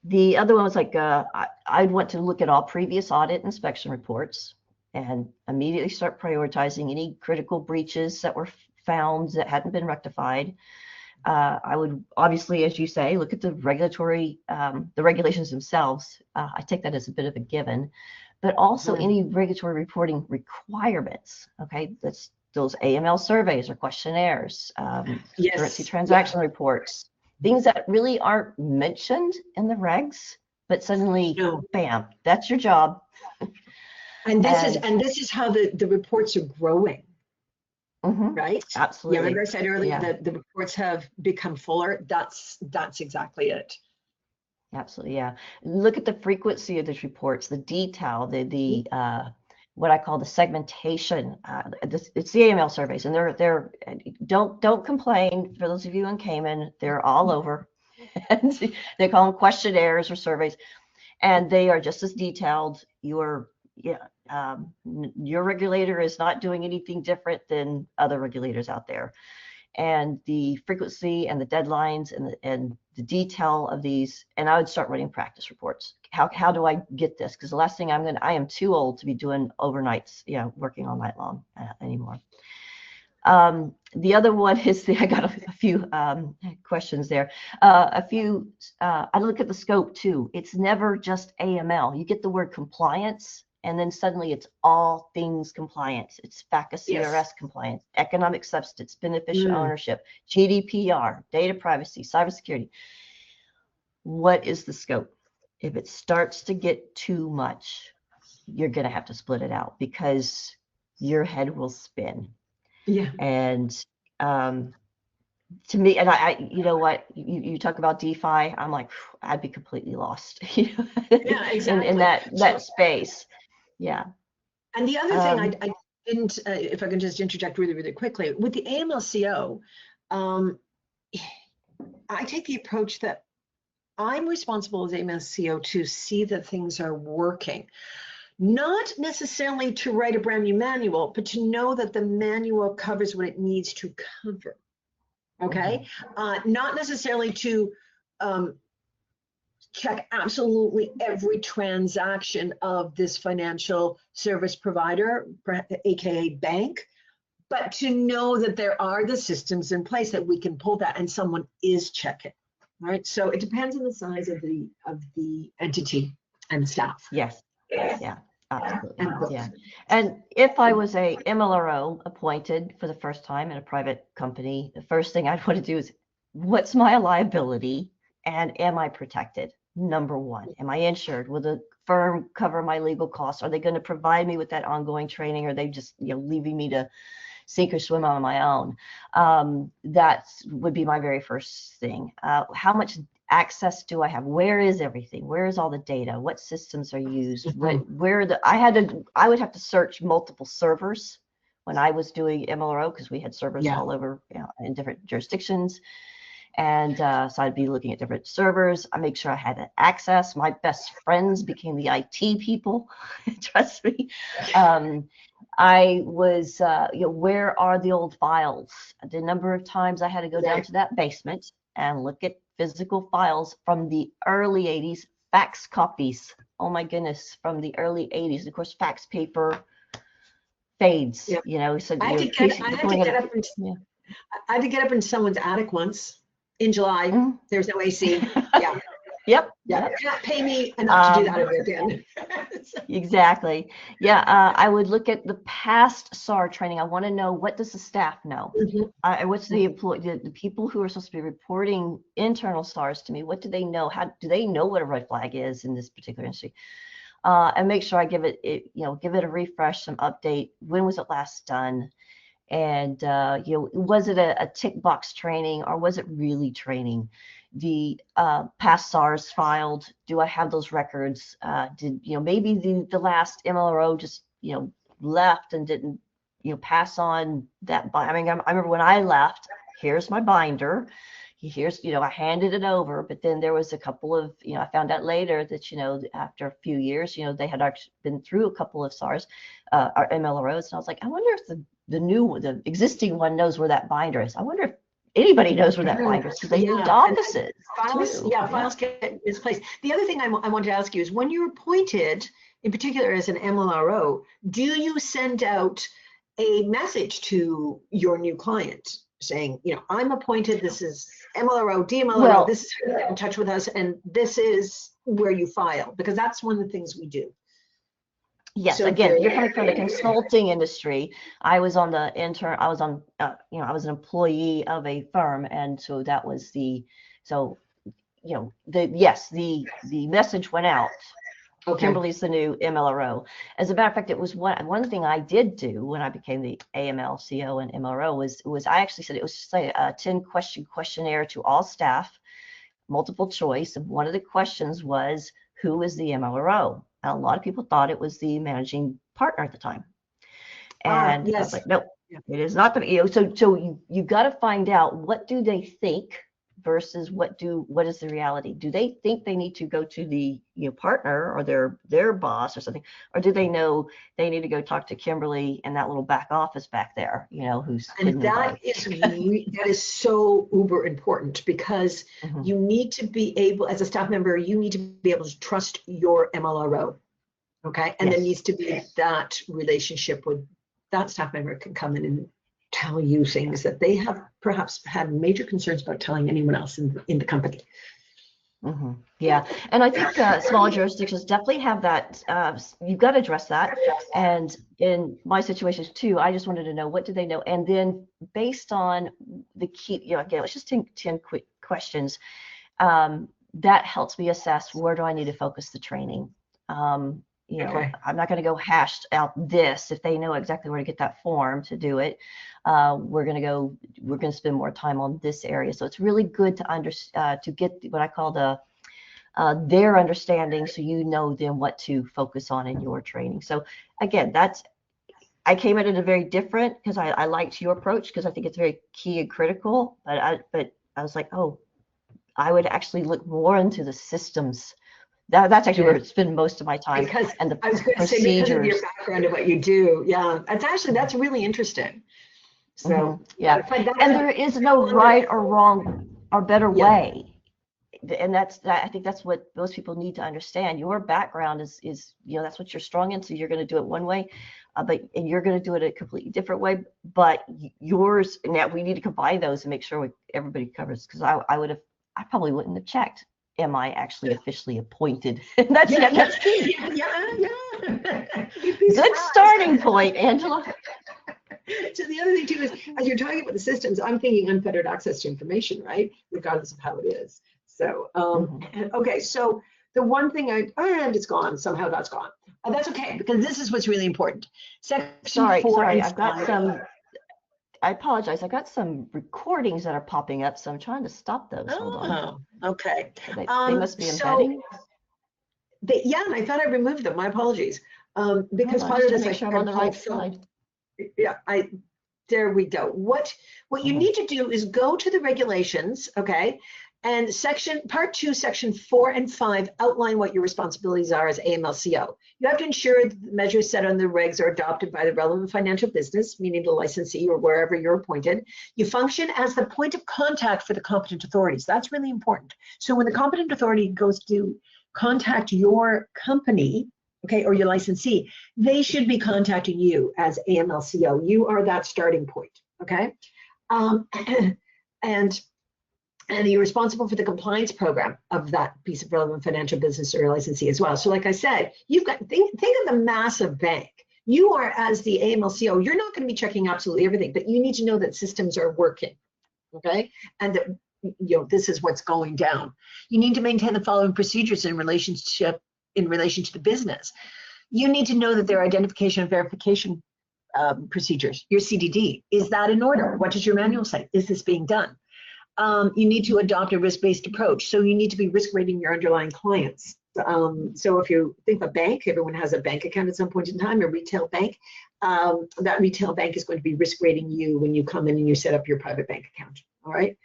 The other one was like, I'd want to look at all previous audit inspection reports and immediately start prioritizing any critical breaches that were found that hadn't been rectified. I would obviously, as you say, look at the regulations themselves. I take that as a bit of a given, but also any regulatory reporting requirements. Okay, that's those AML surveys or questionnaires, currency transaction reports. Things that really aren't mentioned in the regs, but suddenly, bam, that's your job. And this is how the reports are growing, right? Absolutely. Remember I said earlier that the reports have become fuller. That's exactly it. Absolutely, yeah. Look at the frequency of these reports, the detail, what I call the segmentation. It's the AML surveys, and they're don't complain. For those of you in Cayman, they're all over. They call them questionnaires or surveys, and they are just as detailed. Your regulator is not doing anything different than other regulators out there. And the frequency and the deadlines and the detail of these, and I would start writing practice reports. How do I get this? Because the last thing I am too old to be doing overnights, working all night long anymore. The other one is I got a few questions there. I look at the scope too. It's never just AML. You get the word compliance, and then suddenly it's all things compliance. It's FACA CRS compliance, economic substance, beneficial ownership, GDPR, data privacy, cybersecurity. What is the scope? If it starts to get too much, you're going to have to split it out because your head will spin. Yeah. And to me, and you know what, you talk about DeFi, I'm like, I'd be completely lost. Yeah, exactly. in that space. Yeah. And the other thing I didn't, if I can just interject really, really quickly, with the AMLCO, I take the approach that I'm responsible as AMLCO to see that things are working. Not necessarily to write a brand new manual, but to know that the manual covers what it needs to cover. Okay? Not necessarily to check absolutely every transaction of this financial service provider, aka bank, but to know that there are the systems in place that we can pull that and someone is checking, right? So it depends on the size of the entity and staff. Yes. Yeah. Absolutely. Yeah. And if I was a MLRO appointed for the first time in a private company, the first thing I'd want to do is, what's my liability and am I protected? Number one, am I insured? Will the firm cover my legal costs? Are they going to provide me with that ongoing training? Or are they just leaving me to sink or swim on my own? That would be my very first thing. How much access do I have? Where is everything? Where is all the data? What systems are used? I would have to search multiple servers when I was doing MLRO, because we had servers all over, in different jurisdictions. And so I'd be looking at different servers. I make sure I had access. My best friends became the IT people. Trust me. I was, where are the old files? The number of times I had to go down to that basement and look at physical files from the early 80s, fax copies. Oh my goodness, from the early 80s. Of course, fax paper fades. So I had to get up in someone's attic once in July. There's no AC. Yeah. Yep. Yeah. You cannot pay me enough to do that ever again. Exactly. Yeah. I would look at the past SAR training. I want to know, what does the staff know? What's the employee, the people who are supposed to be reporting internal SARs to me? What do they know? How do they know what a red flag is in this particular industry? And make sure I give it a refresh, some update. When was it last done? And was it a tick box training, or was it really training? The past SARs filed, do I have those records? Did maybe the last MLRO just left and didn't pass on that? I remember when I left, here's my binder. Here's, I handed it over, but then there was a couple of, I found out later that, after a few years, they had actually been through a couple of SARs, or MLROs. And I was like, I wonder if the existing one knows where that binder is. I wonder if anybody knows where that binder is, because they moved offices. Files get misplaced. The other thing I wanted to ask you is, when you're appointed, in particular as an MLRO, do you send out a message to your new client saying, I'm appointed, this is MLRO, DMLRO, this is how you get in touch with us, and this is where you file? Because that's one of the things we do. Yes, so again, you're coming from the consulting industry. I was on the intern. I was on, I was an employee of a firm, and so that was the message went out. Okay. Kimberly's the new MLRO. As a matter of fact, it was one thing I did do when I became the AMLCO and MLRO was I actually said it was just like a 10-question questionnaire to all staff, multiple choice, and one of the questions was, who is the MLRO? And a lot of people thought it was the managing partner at the time. And I yes. was like, nope, Yeah. it is not the, so you got to find out, what do they think versus what is the reality? Do they think they need to go to the partner or their boss or something, or do they know they need to go talk to Kimberly and that little back office back there, who's And that is so uber important, because you need to be able, as a staff member, you need to be able to trust your MLRO. Okay, and there needs to be that relationship with that staff member can come in and tell you things that they have perhaps had major concerns about telling anyone else in the company. Yeah, and I think small jurisdictions definitely have that. You've got to address that. And in my situations too, I just wanted to know, what do they know? And then based on the key, again, let's just take 10 quick questions. That helps me assess, where do I need to focus the training? Okay. I'm not going to go hash out this if they know exactly where to get that form to do it. We're going to spend more time on this area. So it's really good to get what I call their understanding, so then what to focus on in your training. So again, I came at it a very different, because I liked your approach, because I think it's very key and critical. But I was like, oh, I would actually look more into the systems. That's actually where I spend most of my time. Because and the I was going to say, because of your background and what you do. Yeah, that's really interesting. So yeah, and there is no right or wrong or better way. And I think that's what most people need to understand. Your background is that's what you're strong in, so you're going to do it one way, and you're going to do it a completely different way. But yours, now we need to combine those and make sure everybody covers. Because I probably wouldn't have checked, am I actually officially appointed? And that's key. Good starting point, Angela. So the other thing too is, as you're talking about the systems, I'm thinking unfettered access to information, right? Regardless of how it is. So, okay, so the one thing and it's gone, somehow that's gone. That's okay, because this is what's really important. Section 4 and I've got some, I apologize, I got some recordings that are popping up, so I'm trying to stop those. Hold on. Okay. They must be embedding. And I thought I removed them. My apologies. Because part of this, make sure I'm on the right side. Yeah, there we go. What you need to do is go to the regulations, okay? And part 2, section 4 and 5 outline what your responsibilities are as AMLCO. You have to ensure that the measures set on the regs are adopted by the relevant financial business, meaning the licensee or wherever you're appointed. You function as the point of contact for the competent authorities. That's really important. So when the competent authority goes to contact your company, okay, or your licensee, they should be contacting you as AMLCO. You are that starting point, okay? And you're responsible for the compliance program of that piece of relevant financial business or licensee as well. So like I said, you've got, think of the massive bank. You are, as the AMLCO, you're not going to be checking absolutely everything, but you need to know that systems are working, okay? And that, this is what's going down. You need to maintain the following procedures in relation to the business. You need to know that there are identification and verification procedures, your CDD. Is that in order? What does your manual say? Is this being done? You need to adopt a risk-based approach. So you need to be risk rating your underlying clients. So if you think of a bank, everyone has a bank account at some point in time, a retail bank. That retail bank is going to be risk rating you when you come in and you set up your private bank account. All right.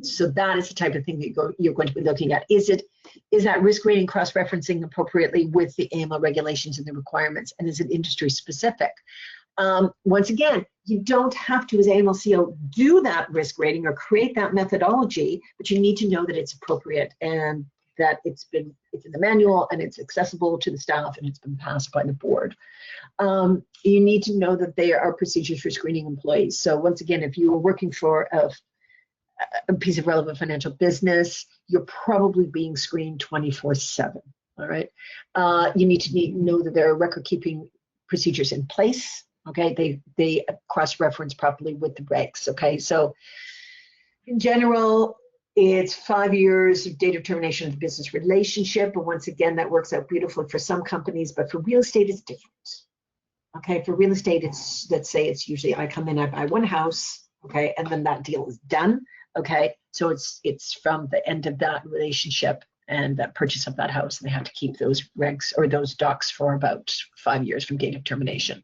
So that is the type of thing that you're going to be looking at. Is that risk rating cross-referencing appropriately with the AML regulations and the requirements, and is it industry specific? Once again, you don't have to, as AMLCO, do that risk rating or create that methodology, but you need to know that it's appropriate and that it's in the manual and it's accessible to the staff and it's been passed by the board. You need to know that there are procedures for screening employees. So once again, if you are working for a piece of relevant financial business, you're probably being screened 24/7. All right. You need to know that there are record keeping procedures in place. Okay, they cross-reference properly with the regs. Okay, so in general, it's 5 years of date of termination of the business relationship. But once again, that works out beautifully for some companies, but for real estate, it's different. Okay, for real estate, let's say it's usually I come in, I buy one house, okay, and then that deal is done. Okay, so it's from the end of that relationship and that purchase of that house, and they have to keep those regs or those docs for about 5 years from date of termination.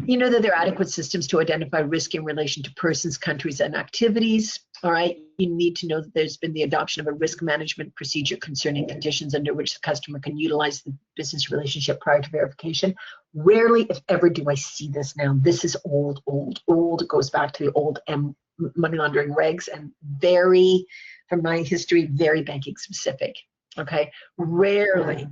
You know that there are adequate systems to identify risk in relation to persons, countries, and activities. All right, you need to know that there's been the adoption of a risk management procedure concerning conditions under which the customer can utilize the business relationship prior to verification. Rarely, if ever, do I see this now. This is old. It goes back to the old money laundering regs, and very, from my history, very banking specific. Okay, rarely,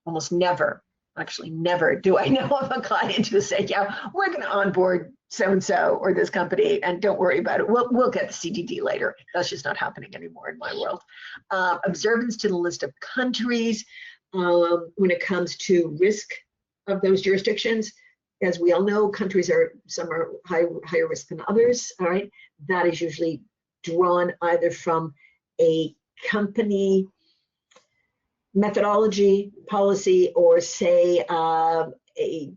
almost never, actually never do I know of a client who say, yeah, we're going to onboard so-and-so or this company, and don't worry about it. We'll get the CDD later. That's just not happening anymore in my world. Observance to the list of countries when it comes to risk of those jurisdictions. As we all know, countries are, some are higher risk than others. All right, that is usually drawn either from a company methodology, policy, or say a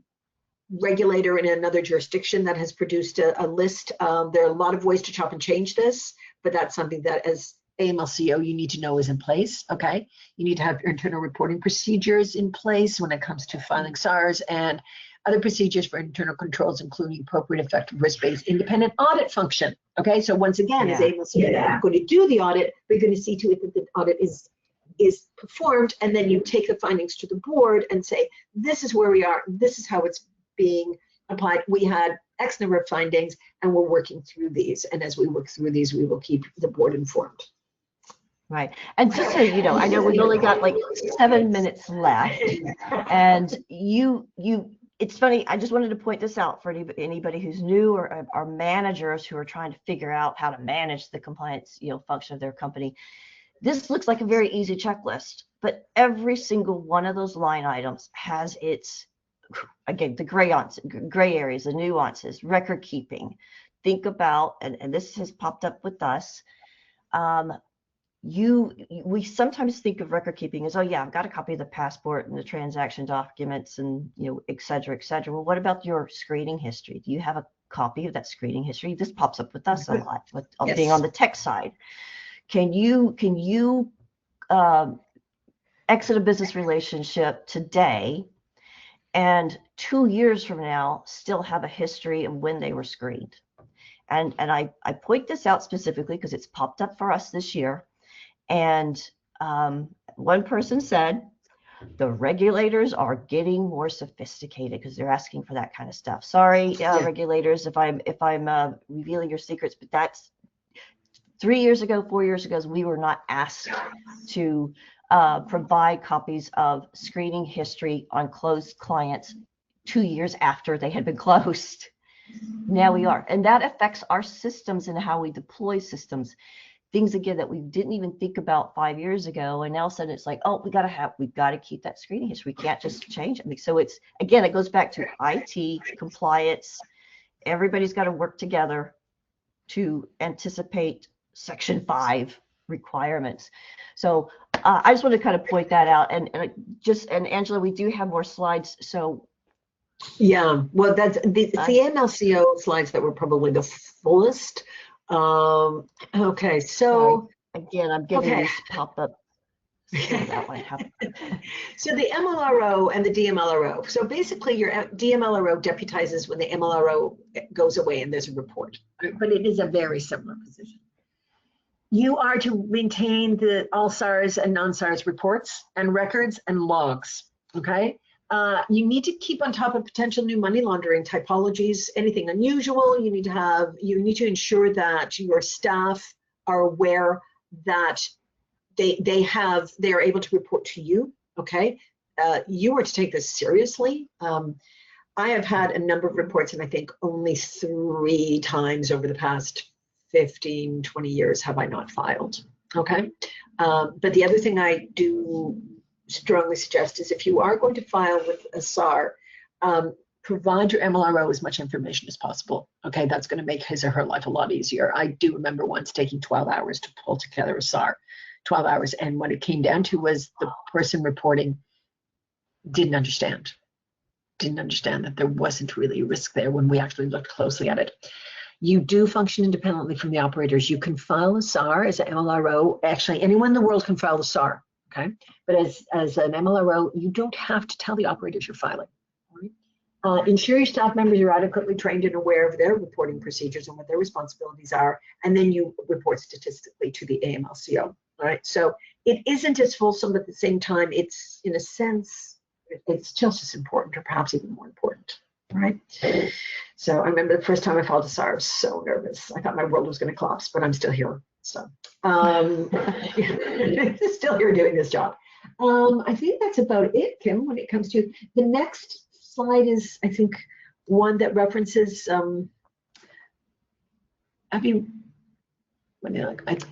regulator in another jurisdiction that has produced a list. There are a lot of ways to chop and change this, but that's something that as AMLCO you need to know is in place. Okay, you need to have your internal reporting procedures in place when it comes to filing SARs and other procedures for internal controls, including appropriate, effective, risk-based, independent audit function. Okay, so once again, as AMLCO, you're going to do the audit, but you're going to see to it that the audit is performed, and then you take the findings to the board and say, this is where we are, this is how it's being applied. We had X number of findings, and we're working through these. And as we work through these, we will keep the board informed. Right. And just so you know, I know we've only got like 7 minutes left, and it's funny, I just wanted to point this out for anybody who's new or are managers who are trying to figure out how to manage the compliance, function of their company. This looks like a very easy checklist, but every single one of those line items has its, again, the gray areas, the nuances, record keeping. Think about, and this has popped up with us, we sometimes think of record keeping as, oh yeah, I've got a copy of the passport and the transaction documents and et cetera, et cetera. Well, what about your screening history? Do you have a copy of that screening history? This pops up with us a lot, with Yes. being on the tech side. Can you exit a business relationship today and 2 years from now still have a history of when they were screened? And I point this out specifically because it's popped up for us this year. And one person said, the regulators are getting more sophisticated because they're asking for that kind of stuff. Sorry, regulators, if I'm revealing your secrets, but that's 3 years ago, 4 years ago, we were not asked to provide copies of screening history on closed clients 2 years after they had been closed. Now we are, and that affects our systems and how we deploy systems. Things again that we didn't even think about 5 years ago, and now all of a sudden it's like, oh, we've got to keep that screening history. We can't just change it. So it's, again, it goes back to IT compliance. Everybody's got to work together to anticipate Section 5 requirements. So I just want to kind of point that out, and Angela, we do have more slides. So yeah, well, that's the AMLCO slides that were probably the fullest. Okay, so again, I'm getting these pop up. So the MLRO and the DMLRO. So basically your DMLRO deputizes when the MLRO goes away and there's a report, but it is a very similar position. You are to maintain all SARS and non-SARS reports and records and logs, okay? You need to keep on top of potential new money laundering typologies, anything unusual. You need to ensure that your staff are aware that they are able to report to you, okay? You are to take this seriously. I have had a number of reports, and I think only 3 times over the past 15, 20 years have I not filed, okay? But the other thing I do strongly suggest is if you are going to file with a SAR, provide your MLRO as much information as possible, okay? That's gonna make his or her life a lot easier. I do remember once taking 12 hours to pull together a SAR, 12 hours, and what it came down to was the person reporting didn't understand that there wasn't really a risk there when we actually looked closely at it. You do function independently from the operators. You can file a SAR as an MLRO. Actually, anyone in the world can file a SAR, Okay, but as an MLRO, you don't have to tell the operators you're filing. Right? Ensure your staff members are adequately trained and aware of their reporting procedures and what their responsibilities are, and then you report statistically to the AMLCO. All right, so it isn't as fulsome, but at the same time, it's in a sense, it's just as important, or perhaps even more important. Right. So I remember the first time I filed a SAR, I was so nervous. I thought my world was going to collapse, but I'm still here. So still here doing this job. I think that's about it, Kim, when it comes to the next slide is, I think, one that references,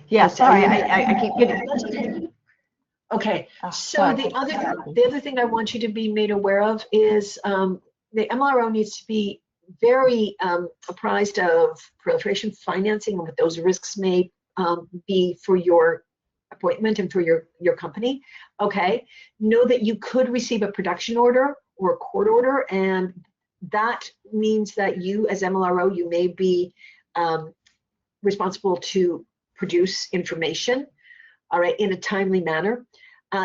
yeah, sorry, I keep getting. Okay, so the other thing I want you to be made aware of is the MLRO needs to be very apprised of proliferation financing and what those risks may be for your appointment and for your company. Okay, know that you could receive a production order or a court order, and that means that you as MLRO, you may be responsible to produce information, all right, in a timely manner.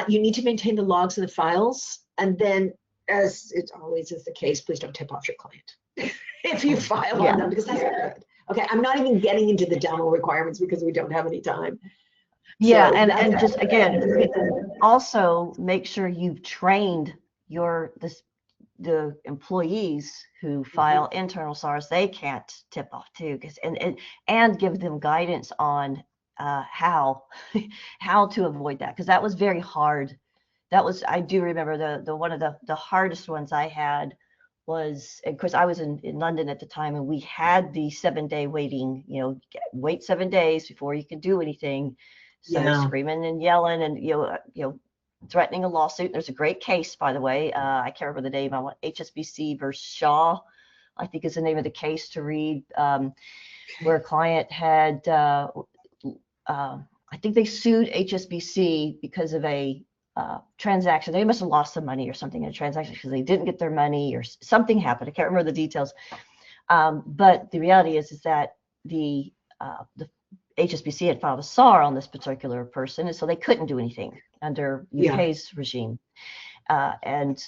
You need to maintain the logs and the files, and then, as it always is the case, please don't tip off your client if you file on them, because that's not good. Okay, I'm not even getting into the demo requirements because we don't have any time. Yeah, so and just again, also make sure you've trained the employees who file internal SARs. They can't tip off too, because and give them guidance on how to avoid that, because that was very hard. That was, I do remember the one of the hardest ones I had was, of course, I was in London at the time, and we had the 7-day waiting, wait 7 days before you can do anything. So screaming and yelling and threatening a lawsuit. There's a great case, by the way. I can't remember the name. I want HSBC versus Shaw, I think is the name of the case to read, where a client had, I think they sued HSBC because of a transaction. They must have lost some money or something in a transaction because they didn't get their money or something happened. I can't remember the details. But the reality is that the HSBC had filed a SAR on this particular person, and so they couldn't do anything under UK's regime. And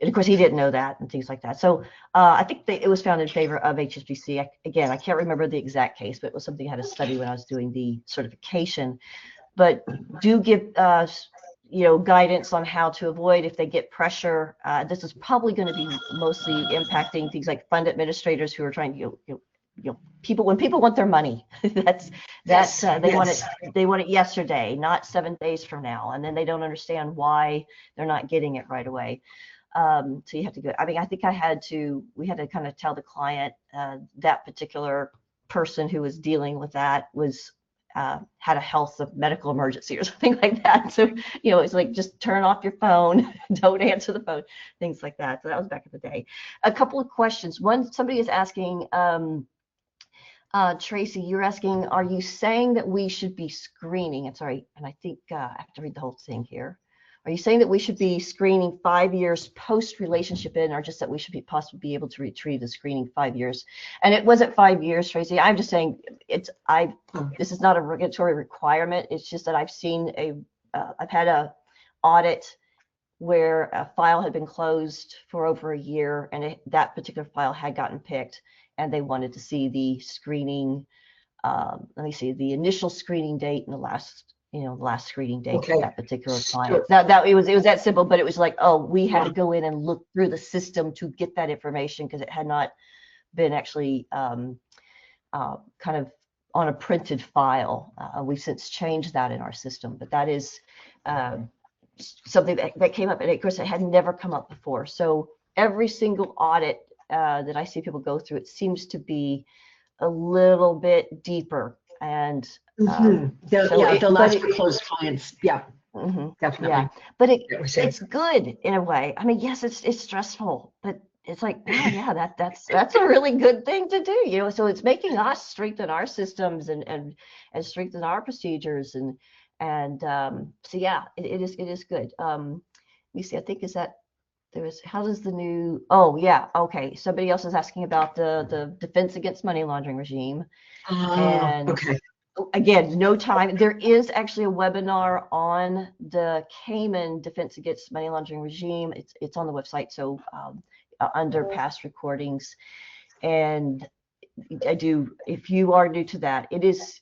of course, he didn't know that and things like that. So I think it was found in favor of HSBC. Again, I can't remember the exact case, but it was something I had to study when I was doing the certification. But do give guidance on how to avoid if they get pressure. This is probably going to be mostly impacting things like fund administrators who are trying to, people, when people want their money, they want it yesterday, not 7 days from now, and then they don't understand why they're not getting it right away. So you have to go. I mean, I think we had to kind of tell the client that particular person who was dealing with that had a medical emergency or something like that. So it's like, just turn off your phone, don't answer the phone, things like that. So that was back in the day. A couple of questions. One, somebody is asking. Tracy, you're asking, are you saying that we should be screening? I'm sorry, and I think I have to read the whole thing here. Are you saying that we should be screening 5 years post-relationship in, or just that we should possibly be able to retrieve the screening 5 years? And it wasn't 5 years, Tracy. I'm just saying this is not a regulatory requirement. It's just that I've seen I've had a audit where a file had been closed for over a year, and that particular file had gotten picked, and they wanted to see the screening, let me see, the initial screening date and the last screening date for that particular client. That it was that simple, but it was like, we had to go in and look through the system to get that information because it had not been actually kind of on a printed file. We've since changed that in our system, but that is something that came up, and of course it had never come up before. So every single audit that I see people go through, it seems to be a little bit deeper. And the last closed clients, definitely. Yeah, but it's good in a way. I mean, yes, it's stressful, but it's like, that's a really good thing to do, So it's making us strengthen our systems and strengthen our procedures, and so yeah, it is good. Let me see. I think how does the new? Oh yeah, okay. Somebody else is asking about the Defense Against Money Laundering regime, and again, no time. There is actually a webinar on the Cayman Defense Against Money Laundering regime. It's on the website, so under past recordings. And if you are new to that, it is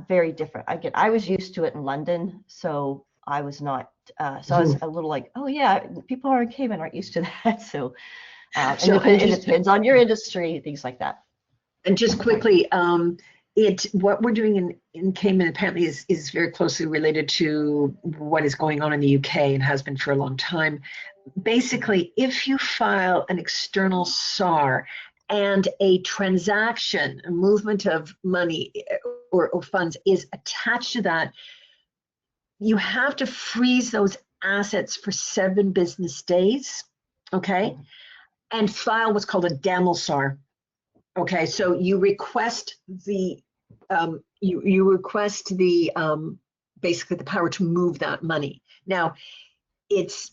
very different. Again, I was used to it in London, so I was not, so I was a little like, oh yeah, people are in Cayman aren't used to that. So, and it depends on your industry, things like that. And just quickly, what we're doing in Cayman apparently is very closely related to what is going on in the UK and has been for a long time. Basically, if you file an external SAR and a transaction, a movement of money or funds is attached to that, you have to freeze those assets for 7 business days, okay? And file what's called a DAML-SAR. Okay, so you request the basically the power to move that money. Now, it's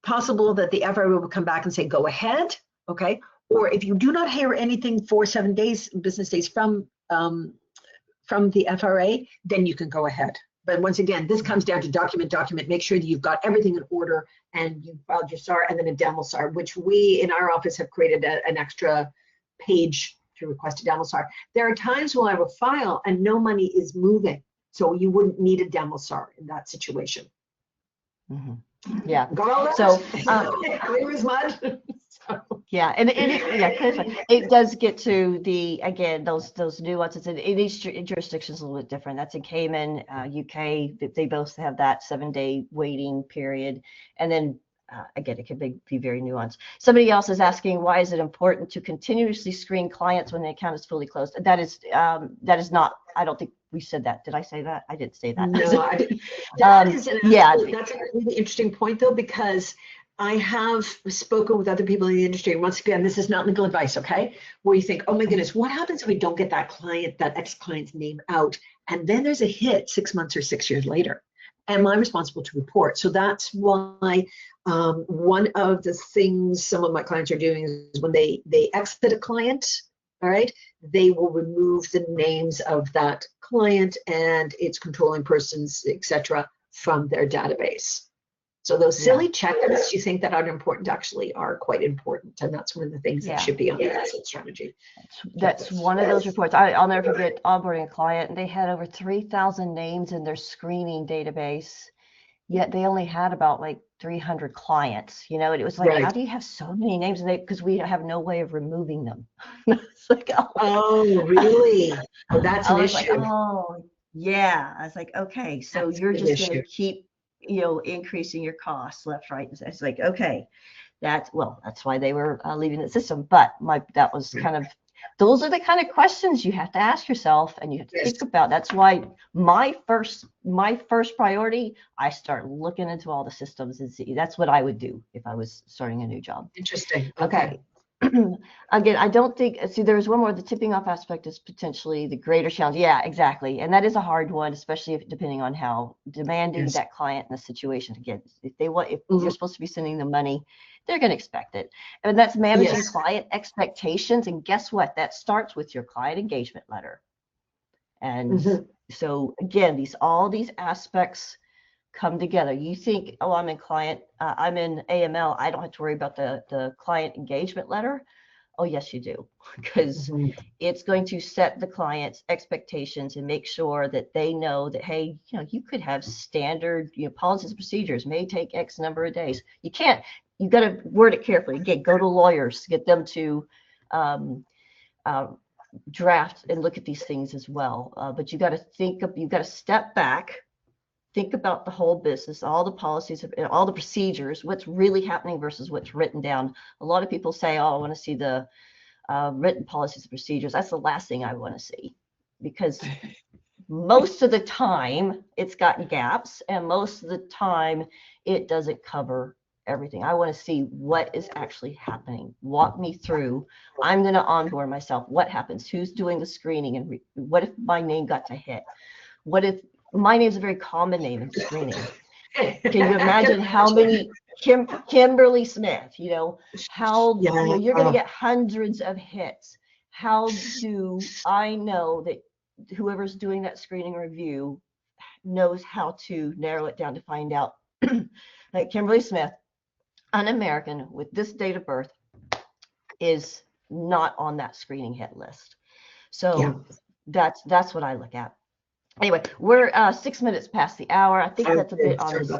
possible that the FRA will come back and say, go ahead, okay? Or if you do not hear anything for 7 business days from the FRA, then you can go ahead. But once again, this comes down to document, make sure that you've got everything in order and you filed your SAR and then a DAML-SAR, which we in our office have created an extra page to request a DAML-SAR. There are times when I will file and no money is moving, so you wouldn't need a DAML-SAR in that situation. Yeah. So clear as mud. Yeah, and it does get to again those nuances, and in each jurisdiction is a little bit different. That's in Cayman, UK. They both have that 7-day waiting period, and then again, it can be very nuanced. Somebody else is asking, why is it important to continuously screen clients when the account is fully closed? That is not. I don't think we said that. Did I say that? I didn't say that. No, I didn't. That's a really interesting point, though, because I have spoken with other people in the industry. And once again, this is not legal advice, okay? Where you think, oh my goodness, what happens if we don't get that ex-client's name out? And then there's a hit 6 months or 6 years later. Am I responsible to report? So that's why one of the things some of my clients are doing is when they exit a client, all right, they will remove the names of that client and its controlling persons, etc., from their database. So those silly checklists you think that aren't important actually are quite important, and that's one of the things that should be on the exit strategy. That's one of those reports. I'll never forget onboarding a client, and they had over 3,000 names in their screening database, yet they only had about like 300 clients, and it was like, how do you have so many names? And because we have no way of removing them. It's like, oh, really? Oh, that's an issue. Like, oh, yeah. I was like, okay, so that's you're just going to keep increasing your costs left, right. It's like, okay, that's why they were leaving the system. But that was kind of, those are the kind of questions you have to ask yourself and you have to think about. That's why my first priority, I start looking into all the systems and see. That's what I would do if I was starting a new job. Interesting. Okay. Again, I don't think, there's one more, the tipping off aspect is potentially the greater challenge. Yeah, exactly. And that is a hard one, especially depending on how demanding that client in the situation. Again, if you're supposed to be sending them money, they're going to expect it. And that's managing client expectations. And guess what? That starts with your client engagement letter. And so again, all these aspects come together. You think, oh, I'm in AML, I don't have to worry about the client engagement letter. Oh, yes, you do, because it's going to set the client's expectations and make sure that they know that, hey, you could have standard, policies and procedures may take X number of days. You got to word it carefully. Again, go to lawyers, get them to draft and look at these things as well. But you got to step back, think about the whole business, all the policies, all the procedures, what's really happening versus what's written down. A lot of people say, oh, I want to see the written policies and procedures. That's the last thing I want to see, because most of the time it's got gaps and most of the time it doesn't cover everything. I want to see what is actually happening. Walk me through. I'm going to onboard myself. What happens? Who's doing the screening? And what if my name got to hit? What if my name is a very common name in screening? Can you imagine how many Kimberly Smith, how you're going to get hundreds of hits. How do I know that whoever's doing that screening review knows how to narrow it down to find out, like Kimberly Smith, an American with this date of birth, is not on that screening hit list. So that's what I look at. Anyway, we're 6 minutes past the hour. I think that's a bit on this.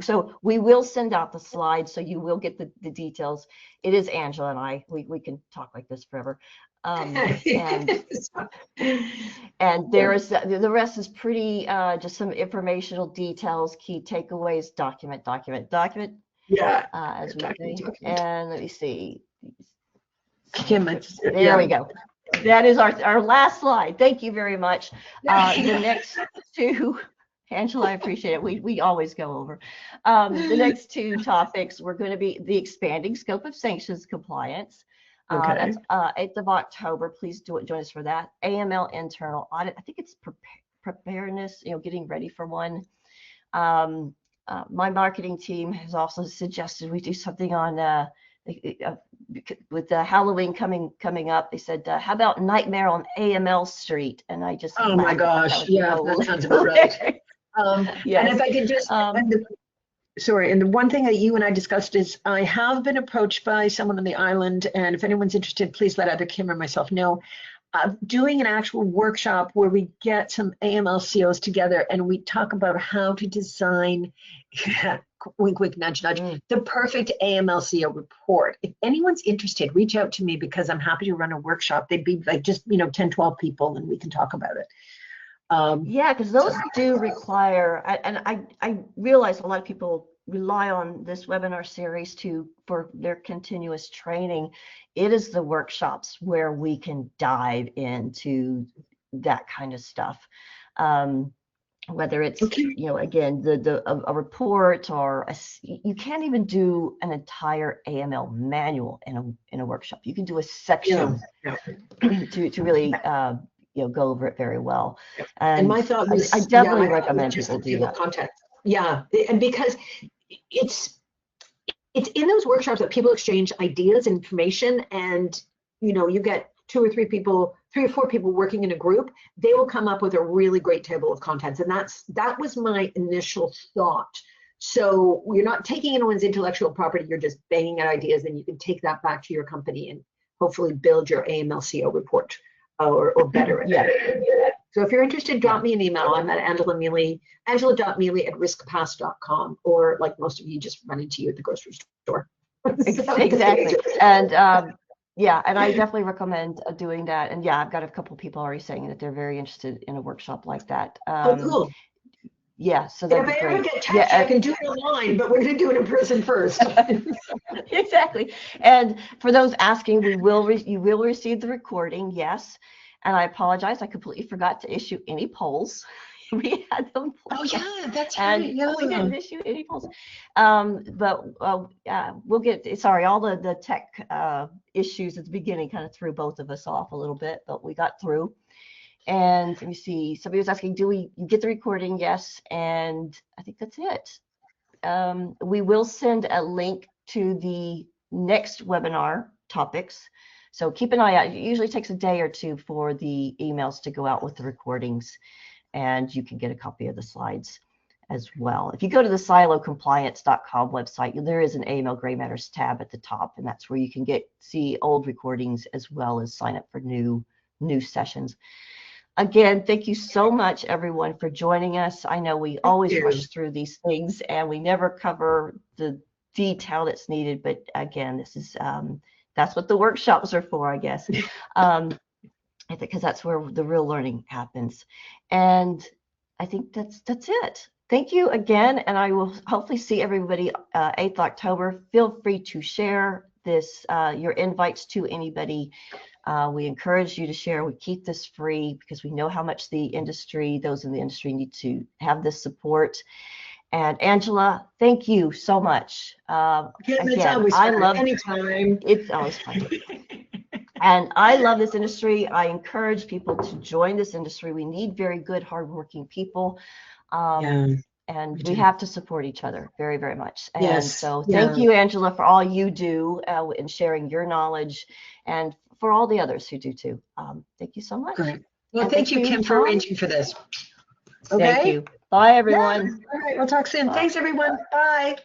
So we will send out the slides, so you will get the details. It is Angela and I. We can talk like this forever. And there is the rest is pretty just some informational details, key takeaways, document. Yeah. As we say. And let me see. There we go. That is our last slide. Thank you very much. The next two, Angela, I appreciate it. We always go over. The next two topics were going to be the expanding scope of sanctions compliance. That's 8th of October. Please join us for that. AML internal audit. I think it's preparedness, getting ready for one. My marketing team has also suggested we do something on with the Halloween coming up. They said, how about Nightmare on AML Street? And I just oh my gosh, that sounds about right. Yes. And if I could just sorry, and the one thing that you and I discussed is I have been approached by someone on the island, and if anyone's interested, please let either Kim or myself know, doing an actual workshop where we get some AMLCOs together and we talk about how to design wink, wink, nudge, nudge, the perfect AMLCO report. If anyone's interested, reach out to me because I'm happy to run a workshop. They'd be like just, 10, 12 people and we can talk about it. Yeah, because those do require, and I realize a lot of people rely on this webinar series for their continuous training. It is the workshops where we can dive into that kind of stuff. Whether it's, again, a report or you can't even do an entire AML manual in a workshop. You can do a section to really go over it very well. And my thought was, I definitely recommend people do that. Content. Yeah, and because it's in those workshops that people exchange ideas, information, and you get 2 or 3 people, 3 or 4 people working in a group, they will come up with a really great table of contents. And that was my initial thought. So you're not taking anyone's intellectual property, you're just banging out ideas, and you can take that back to your company and hopefully build your AMLCO report or better it. Yeah. So if you're interested, drop me an email. I'm at angela.mele@riskpass.com, or like most of you, just run into you at the grocery store. Exactly. And and I definitely recommend doing that. And I've got a couple of people already saying that they're very interested in a workshop like that. Cool. Yeah, so that'd be great. If I ever get touched, I can do it online, but we're going to do it in person first. Exactly. And for those asking, you will receive the recording, yes. And I apologize, I completely forgot to issue any polls. We had them. Oh yeah, that's right. Yeah. We didn't issue any polls. But we'll get. Sorry, all the tech issues at the beginning kind of threw both of us off a little bit, but we got through. And let me see. Somebody was asking, do you get the recording? Yes. And I think that's it. We will send a link to the next webinar topics. So keep an eye out. It usually takes a day or two for the emails to go out with the recordings, and you can get a copy of the slides as well. If you go to the silocompliance.com website, there is an AML Gray Matters tab at the top, and that's where you can see old recordings as well as sign up for new sessions. Again, thank you so much, everyone, for joining us. I know we always rush through these things, and we never cover the detail that's needed, but again, this is that's what the workshops are for, I guess, because that's where the real learning happens. And I think that's it. Thank you again, and I will hopefully see everybody 8th October. Feel free to share this, your invites to anybody. We encourage you to share. We keep this free because we know how much those in the industry need to have this support. And Angela, thank you so much. It's always fun. Anytime. It's always fun. And I love this industry. I encourage people to join this industry. We need very good, hardworking people. And we have to support each other very, very much. And so thank you, Angela, for all you do in sharing your knowledge, and for all the others who do too. Thank you so much. Great. Well, And thank you, Kim, for Tom. arranging for this. Thank Okay. you. Bye, everyone. Yeah. All right, we'll talk soon. Bye. Thanks, everyone. Bye.